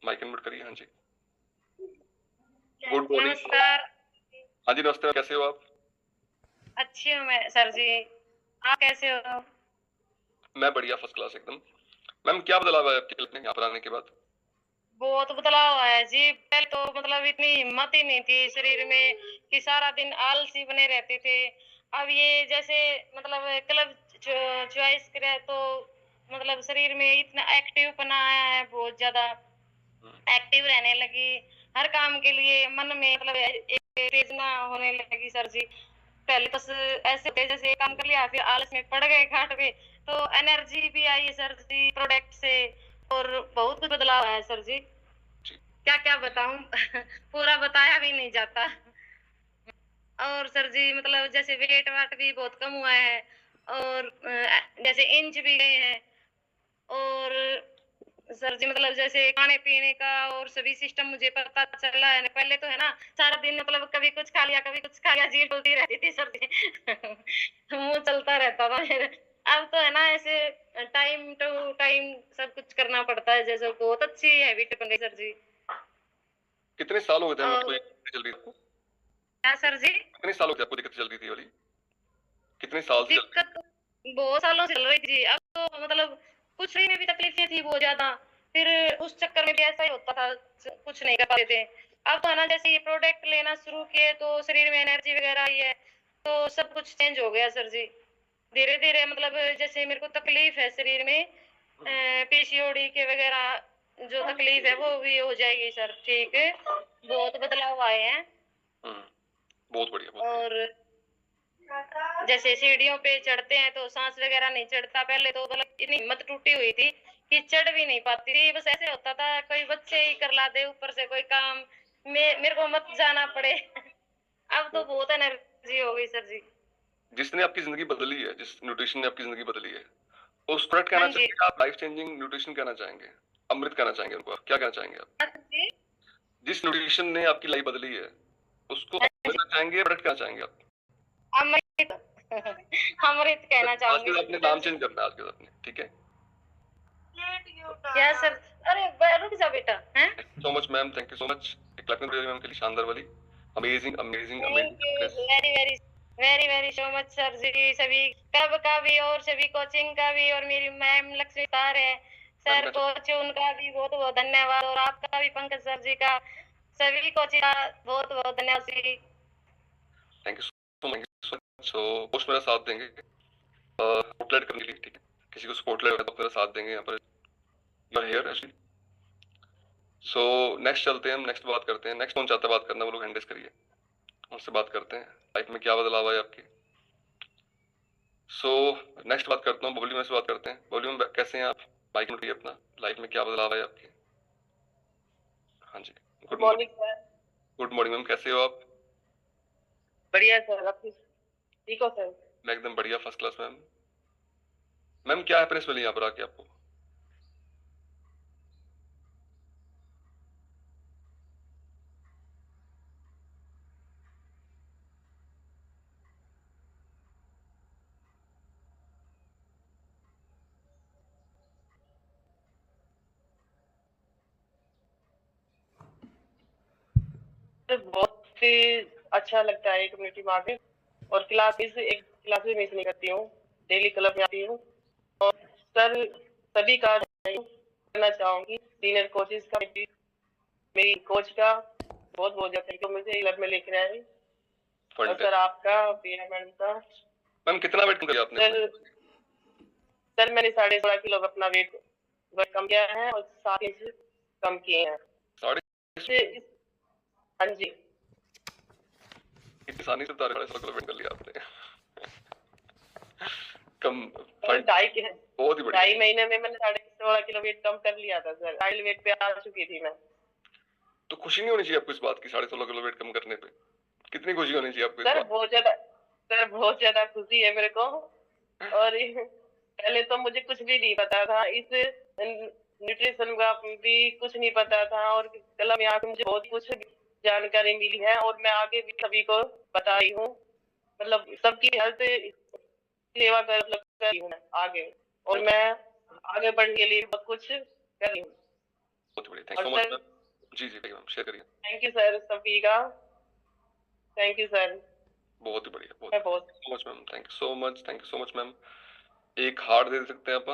माइक अनम्यूट करिए। हाँ जी, गुड मॉर्निंग। नमस्कार। हाँ जी नमस्ते, कैसे हो आप? अच्छी हूँ मैं सर जी, आप कैसे हो? मैं बढ़िया, फर्स्ट क्लास एकदम। मैम क्या बदलाव है आपके यहाँ पर आने के बाद? बहुत बदलाव आया जी। पहले तो मतलब इतनी हिम्मत ही नहीं थी शरीर में कि सारा दिन आलसी बने रहते थे। अब ये जैसे मतलब क्लब चॉइस करे तो मतलब शरीर में इतना एक्टिव पना आया है, बहुत ज्यादा एक्टिव रहने लगी। हर काम के लिए मन में मतलब एक उत्तेजना होने लगी सर जी। पहले बस ऐसे होते जैसे काम कर लिया फिर आलस में पड़ गए खाट पे, तो एनर्जी भी आई है सर जी प्रोडक्ट से। और बहुत कुछ बदलाव आया सर जी, क्या क्या बताऊं पूरा बताया भी नहीं जाता। और सर जी मतलब जैसे वेट वाट भी बहुत कम हुआ है, और जैसे इंच भी गए हैं। और सर जी मतलब जैसे खाने पीने का और सभी सिस्टम मुझे पता चला है। पहले तो है ना, सारा दिन मतलब कभी कुछ खा लिया कभी कुछ खा लिया, जीभ चलती रहती थी सर जी मुंह चलता रहता था मेरा। अब तो है ना ऐसे टाइम टू टाइम सब कुछ करना पड़ता है, जैसे बहुत अच्छी हैबिट बन गई सर जी। कितने साल हो गए थे आपको और ये चल रही थी? क्या सर जी? कितने साल हो गए आपको दिक्कत चल रही थी वाली? कितने साल से चल रही? दिक्कत बहुत सालों से चल रही थी। अब तो मतलब कुछ भी में भी तकलीफें थी बहुत ज्यादा, फिर उस चक्कर में भी ऐसा ही होता था, कुछ नहीं कर पाते थे। अब तो है ना जैसे ये प्रोडक्ट लेना शुरू किए तो शरीर में एनर्जी वगैरह आई है, तो सब कुछ चेंज हो गया सर जी। धीरे धीरे मतलब जैसे मेरे को तकलीफ है शरीर में पीसीओडी के वगैरह जो तकलीफ है वो भी हो जाएगी सर, ठीक है। बहुत बदलाव आए हैं। बहुत बढ़िया, बहुत बढ़िया। और जैसे सीढ़ियों पे चढ़ते हैं तो सांस वगैरह नहीं चढ़ता। पहले तो मतलब इतनी हिम्मत टूटी हुई थी कि चढ़ भी नहीं पाती थी, बस ऐसे होता था कोई बच्चे ही कर ला दे ऊपर से कोई काम, मेरे को मत जाना पड़े अब तो बहुत एनर्जी हो गई सर जी। जिसने आपकी जिंदगी बदली है, जिस न्यूट्रिशन ने आपकी जिंदगी बदली है, उस प्रोडक्ट कहना हाँ जी। चाहेंगे आप? लाइफ चेंजिंग न्यूट्रिशन कहना चाहेंगे? अमृत कहना चाहेंगे उनको? क्या कहना चाहेंगे आप? हाँ जी। जिस न्यूट्रिशन ने आपकी लाइफ बदली है, उसको हाँ अमृत जी। कहना चाहेंगे, प्रोडक्ट कहना चाहेंगे आप? अमृत अमृत कहना आज के चाहूंगी बाद आपने सर नाम जी। चेंज करना है, आज के बाद आपने, ठीक है। क्या सर? अरे रुक जा बेटा है। So much ma'am, thank you so much. एक क्लैपिंग मैम के लिए शानदार वाली। Amazing amazing thank you amazing. Very very very very so much sir ji. सभी क्लब का भी और सभी कोचिंग का भी, और मेरी मैम लक्ष्मी सर है, सर कोच उनका भी बहुत बहुत धन्यवाद, और आपका भी पंकज सर जी का, सभी कोचिंग का बहुत बहुत धन्यवाद जी। थैंक यू सो मच, सो पोस्ट मेरा साथ देंगे स्पॉटलाइट करने के लिए, ठीक है। किसी को स्पॉटलाइट तो मेरा साथ देंगे यहाँ पर, you are here actually. So next चलते हैं हम, नेक्स्ट बात करते हैं। नेक्स्ट कौन चाहता है बात करना? वो लोग हैंडल्स करिए, उनसे बात करते हैं। लाइफ में क्या बदलाव आया आपकी? सो नेक्स्ट बात करता हूँ, बबली मैम से बात करते हैं। बबली मैम कैसे हैं आप? बाइक में अपना लाइफ में क्या बदलाव है आपके? हाँ जी, good morning morning. Sir. Good morning ma'am, कैसे हो आप? बढ़िया सर, आप ठीक हो सर? मैं एकदम बढ़िया, फर्स्ट क्लास मैम। मैम क्या हैप्पीनेस मिली यहाँ पर आके आपको? बहुत ही अच्छा लगता है कम्युनिटी में आके। और एक क्लास भी मिस नहीं करती हूँ, डेली क्लब में आती हूँ। और सर सभी का करना चाहूंगी, सीनियर कोचेस का भी, मेरी कोच का बहुत बहुत ज्यादा थैंक यू, मुझे क्लब में लेकर आए। और सर आपका, प्रिया मैडम का। मैम कितना वेट कम किया आपने सर अपना? सर मैंने 16.5 किलो अपना वेट वेट कम किया है और 7 इंच कम किए हैं। साढ़े हाँ जी। इतनी आसानी से 16.5 किलो वेट कर लिया आपने? कम बहुत ही बढ़िया। 2.5 महीने में मैंने 16.5 किलो वेट कम कर लिया था सर। आइल वेट पे आ चुकी थी मैं। तो खुशी नहीं होनी चाहिए आपको इस बात की, 16.5 किलो वेट कम करने पे? कितनी खुशी होनी चाहिए आपको इस सर बात? बहुत ज्यादा खुशी है मेरे को। और पहले तो मुझे कुछ भी नहीं पता था, इस न्यूट्रिशन का भी कुछ नहीं पता था। और कल में आके मुझे बहुत कुछ जानकारी मिली है और मैं आगे भी सभी को बता रही हूँ। मतलब सबकी हेल्थ सेवा कर रही हूँ मैं आगे। और मैं आगे बढ़ने के लिए बहुत कुछ कर रही हूँ। बहुत बढ़िया, थैंक यू सो मच। जी जी मैम, शेयर करिए। थैंक यू सर सभी का, थैंक यू सर। बहुत ही बढ़िया, बहुत so much ma'am, thank you so much, thank you so much ma'am. एक हार्ट दे सकते हैं आप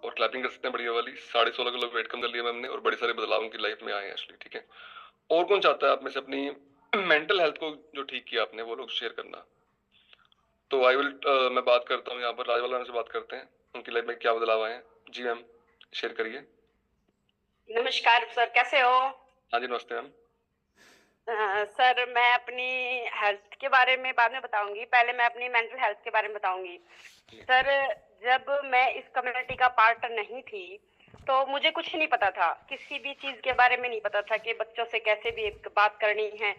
और क्लैपिंग कर सकते हैं बढ़िया वाली। 16.5 किलो वेट कम कर लिया मैम ने और बड़े सारे बदलाव उनकी लाइफ में आए हैं एक्चुअली, ठीक है। और कौन चाहता है आप में से अपनी मेंटल हेल्थ को जो ठीक किया आपने वो लोग शेयर करना? तो आई विल मैं बात करता हूँ यहाँ पर, राजवाला मैम से बात करते हैं, उनकी लाइफ में क्या बदलाव आए हैं। जी मैम, शेयर करिए। नमस्कार सर, कैसे हो? हाँ जी, नमस्ते मैम। सर मैं अपनी हेल्थ के बारे में बाद में बताऊंगी, पहले मैं अपनी मेंटल हेल्थ के बारे में बताऊंगी। सर जब मैं इस कम्युनिटी का पार्ट नहीं थी तो मुझे कुछ नहीं पता था, किसी भी चीज के बारे में नहीं पता था कि बच्चों से कैसे भी बात करनी है,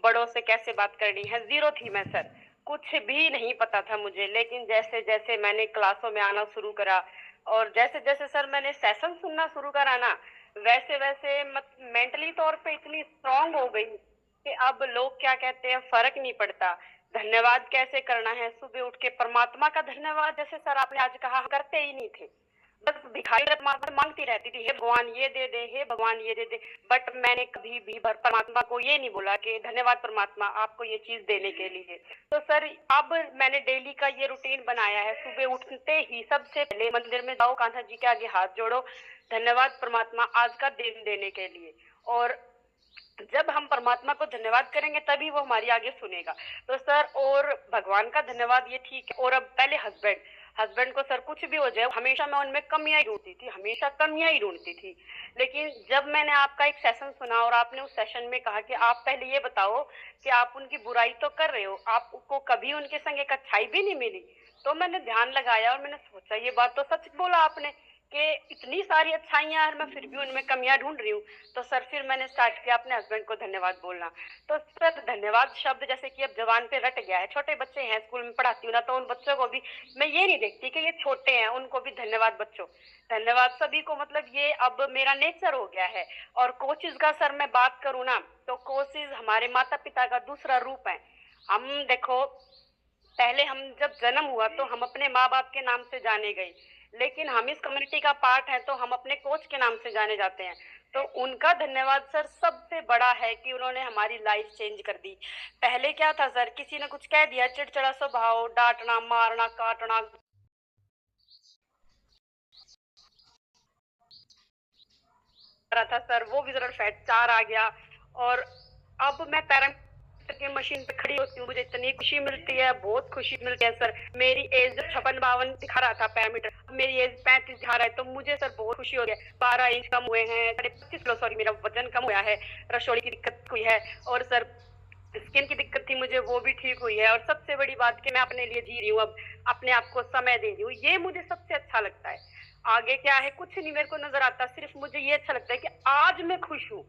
बड़ों से कैसे बात करनी है। जीरो थी मैं सर, कुछ भी नहीं पता था मुझे। लेकिन जैसे जैसे मैंने क्लासों में आना शुरू करा और जैसे जैसे सर मैंने सेशन सुनना शुरू करा ना, वैसे वैसे मेंटली तौर पे इतनी स्ट्रांग हो गई कि अब लोग क्या कहते हैं फर्क नहीं पड़ता। धन्यवाद कैसे करना है, सुबह उठ के परमात्मा का धन्यवाद, जैसे सर आपने आज कहा, करते ही नहीं थे। बस भिखारी मांगती रहती थी, हे भगवान ये दे दे, हे भगवान ये दे दे। बट मैंने कभी भी परमात्मा को ये नहीं बोला कि धन्यवाद परमात्मा आपको ये चीज देने के लिए। तो सर अब मैंने डेली का ये रूटीन बनाया है, सुबह उठते ही सबसे पहले मंदिर में जाओ, कान्हा जी के आगे हाथ जोड़ो, धन्यवाद परमात्मा आज का दिन देने के लिए। और जब हम परमात्मा को धन्यवाद करेंगे तभी वो हमारी आगे सुनेगा। तो सर और भगवान का धन्यवाद ये ठीक है। और अब पहले हस्बैंड को सर कुछ भी हो जाए, हमेशा मैं उनमें कमियां ही ढूंढती थी, हमेशा कमियां ही ढूंढती थी। लेकिन जब मैंने आपका एक सेशन सुना और आपने उस सेशन में कहा कि आप पहले ये बताओ कि आप उनकी बुराई तो कर रहे हो, आपको कभी उनके संग एक अच्छाई भी नहीं मिली, तो मैंने ध्यान लगाया और मैंने सोचा ये बात तो सच बोला आपने कि इतनी सारी अच्छाइयां हैं, मैं फिर भी उनमें कमियां ढूंढ रही हूँ। तो सर फिर मैंने स्टार्ट किया अपने हस्बैंड को धन्यवाद बोलना। तो सर धन्यवाद शब्द जैसे कि अब जबान पे रट गया है, छोटे बच्चे हैं स्कूल में पढ़ाती हूँ ना, तो उन बच्चों को भी मैं ये नहीं देखती कि ये छोटे हैं, उनको भी धन्यवाद बच्चों, धन्यवाद सभी को, मतलब ये अब मेरा नेचर हो गया है। और कोचेज का सर मैं बात करूँ ना, तो कोचेज हमारे माता पिता का दूसरा रूप है। हम देखो, पहले हम जब जन्म हुआ तो हम अपने माँ बाप के नाम से जाने गए, लेकिन हम इस कम्युनिटी का पार्ट है तो हम अपने कोच के नाम से जाने जाते हैं। तो उनका धन्यवाद सर सबसे बड़ा है कि उन्होंने हमारी लाइफ चेंज कर दी। पहले क्या था सर, किसी ने कुछ कह दिया, चिड़चिड़ा स्वभाव, डांटना मारना काटना था सर, वो विजरल फैट 4 आ गया। और अब मैं पैरामीटर की मशीन पे खड़ी होती हूँ, मुझे इतनी खुशी मिलती है, बहुत खुशी मिलती है सर। मेरी एज 56-52 दिखा रहा था पैरामीटर, मेरी एज 35 दिखा रहा है, तो मुझे सर बहुत खुशी हो रही है। 12 इंच कम हुए हैं, 25 किलो सॉरी मेरा वजन कम हुआ है, रसोई की दिक्कत हुई है। और सर स्किन की दिक्कत थी मुझे, वो भी ठीक हुई है। और सबसे बड़ी बात कि मैं अपने लिए जी रही हूँ, अब अपने आप को समय दे रही हूँ, ये मुझे सबसे अच्छा लगता है। आगे क्या है कुछ नहीं मेरे को नजर आता, सिर्फ मुझे ये अच्छा लगता है कि आज मैं खुश हूँ,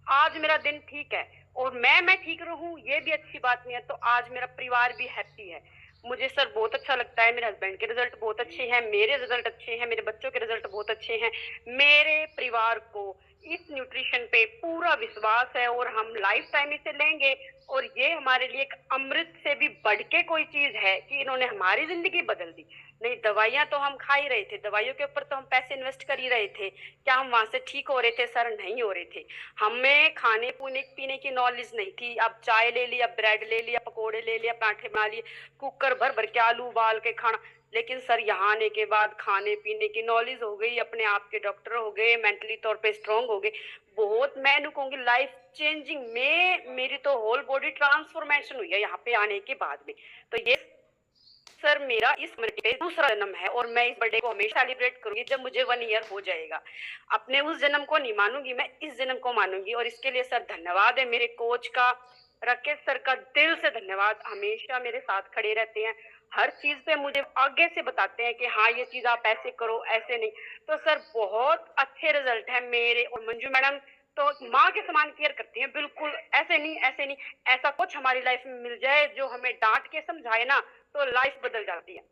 आज मेरा दिन ठीक है। और मैं ठीक रहूं ये भी अच्छी बात नहीं है, तो आज मेरा परिवार भी हैप्पी है। मुझे सर बहुत अच्छा लगता है, मेरे हस्बैंड के रिजल्ट बहुत अच्छे हैं, मेरे रिजल्ट अच्छे हैं, मेरे बच्चों के रिजल्ट बहुत अच्छे हैं। मेरे परिवार को इस न्यूट्रिशन पे पूरा विश्वास है और हम लाइफ टाइम इसे लेंगे। और ये हमारे लिए एक अमृत से भी बढ़ के कोई चीज है कि इन्होंने हमारी जिंदगी बदल दी। नहीं, दवाइयां तो हम खा ही रहे थे, दवाइयों के ऊपर तो हम पैसे इन्वेस्ट कर ही रहे थे, क्या हम वहां से ठीक हो रहे थे? सर नहीं हो रहे थे। हमें खाने पीने की नॉलेज नहीं थी। अब चाय ले लिया, ब्रेड ले लिया, पकोड़े ले लिया, पराठे बना लिए, कुकर भर भर के आलू उबाल के खाना। लेकिन सर यहाँ आने के बाद खाने पीने की नॉलेज हो गई, अपने आप के डॉक्टर हो गए, मेंटली तौर पे स्ट्रांग हो गए। बहुत मैं कहूंगी लाइफ चेंजिंग में मेरी तो होल बॉडी ट्रांसफॉर्मेशन हुई है यहाँ पे आने के बाद में। तो ये सर मेरा इस बर्थडे पे दूसरा जन्म है और मैं इस बर्थडे को हमेशा सेलिब्रेट करूंगी जब मुझे 1 ईयर हो जाएगा। अपने उस जन्म को नहीं मानूंगी, मैं इस जन्म को मानूंगी। और इसके लिए सर धन्यवाद है मेरे कोच का, राकेश सर का दिल से धन्यवाद। हमेशा मेरे साथ खड़े रहते हैं, हर चीज पे मुझे आगे से बताते हैं कि हाँ ये चीज आप ऐसे करो, ऐसे नहीं। तो सर बहुत अच्छे रिजल्ट है मेरे। और मंजू मैडम तो माँ के समान केयर करती हैं, बिल्कुल ऐसे नहीं ऐसे नहीं। ऐसा कुछ हमारी लाइफ में मिल जाए जो हमें डांट के समझाए ना, तो लाइफ बदल जाती है।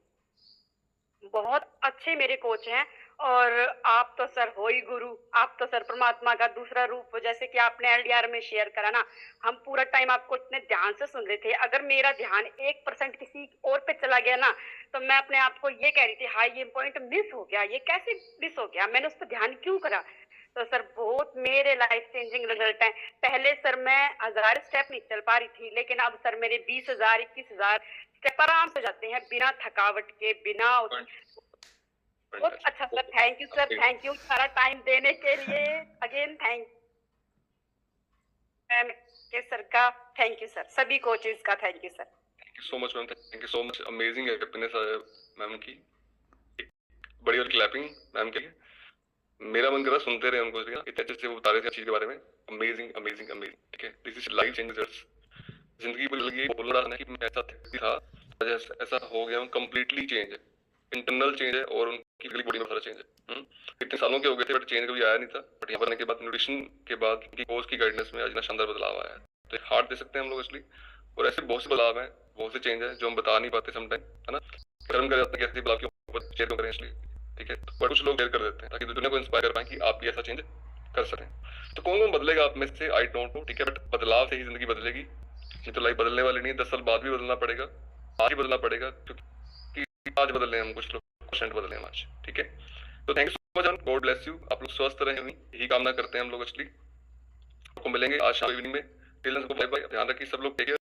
बहुत अच्छे मेरे कोच हैं। और आप तो सर हो ही गुरु, आप तो सर परमात्मा का दूसरा रूप हो। जैसे कि आपने एलडीआर में शेयर करा ना, हम पूरा टाइम आपको इतने ध्यान से सुन रहे थे। अगर मेरा ध्यान 1% किसी और पे चला गया ना, तो मैं अपने आप को ये कह रही थी हाँ ये पॉइंट मिस हो गया, ये कैसे मिस हो गया, मैंने उस पर ध्यान क्यों करा। तो सर बहुत मेरे लाइफ चेंजिंग रिजल्ट है। पहले सर मैं 1000 स्टेप नहीं चल पा रही थी, लेकिन अब सर मेरे 20,000 21,000 स्टेप आराम से जाते हैं, बिना थकावट के, बिना। बहुत अच्छा sir, thank you sir, thank you सारा टाइम देने के लिए। अगेन थैंक मैम के सर का थैंक यू सर, सभी कोचेस का thank you sir. Thank you so much ma'am, thank you so much. Amazing happiness ma'am की, बड़ी और क्लैपिंग मैम के लिए। मेरा मन कर रहा सुनते रहे उनको, इतने अच्छे से वो बता रहे थे चीज के बारे में। अमेजिंग अमेजिंग अमेजिंग, ठीक है। This is life changing results. जिंदगी बदल गई, बोल रहा है कि मैं ऐसा था, ऐसा हो गया हूँ, कंप्लीटली चेंज है, इंटरनल चेंज है और उनकी बॉडी में सारा चेंज है। इतने सालों के हो गए थे बट चेंज कभी आया नहीं था। बट यहाँ बनने के बाद, न्यूट्रिशन के बाद, उनकी कोच की गाइडेंस में आज ना शानदार बदलाव आया है। तो हार्ट दे सकते हैं हम लोग असली। और ऐसे बहुत से बदलाव हैं, बहुत से चेंज है जो हम बता नहीं पाते समटाइम, है ना। कर्म कर जाते हैं कि ऐसे बदलाव के ऊपर शेयर क्यों करें इसलिए, ठीक है। बट कुछ लोग शेयर कर देते हैं ताकि दुनिया को इंस्पायर कर पाए कि आप भी ऐसा चेंज कर सकें। तो कौन कौन बदलेगा आप में से, आई डोंट नो, ठीक है। बट बदलाव से ही जिंदगी बदलेगी, ये तो लाइफ बदलने वाली नहीं है। 10 साल बाद भी बदलना पड़ेगा, आज ही बदलना पड़ेगा, क्योंकि आज बदल रहे हैं हम, कुछ लोग % बदले हैं आज, ठीक है। तो thank you so much, God bless you. आप लोग स्वस्थ रहें, यही कामना करते हैं हम लोग असली। आपको मिलेंगे आज शाम इवनिंग में। टिल देन बाय बाय, ध्यान रखिए सब लोग, टेक केयर।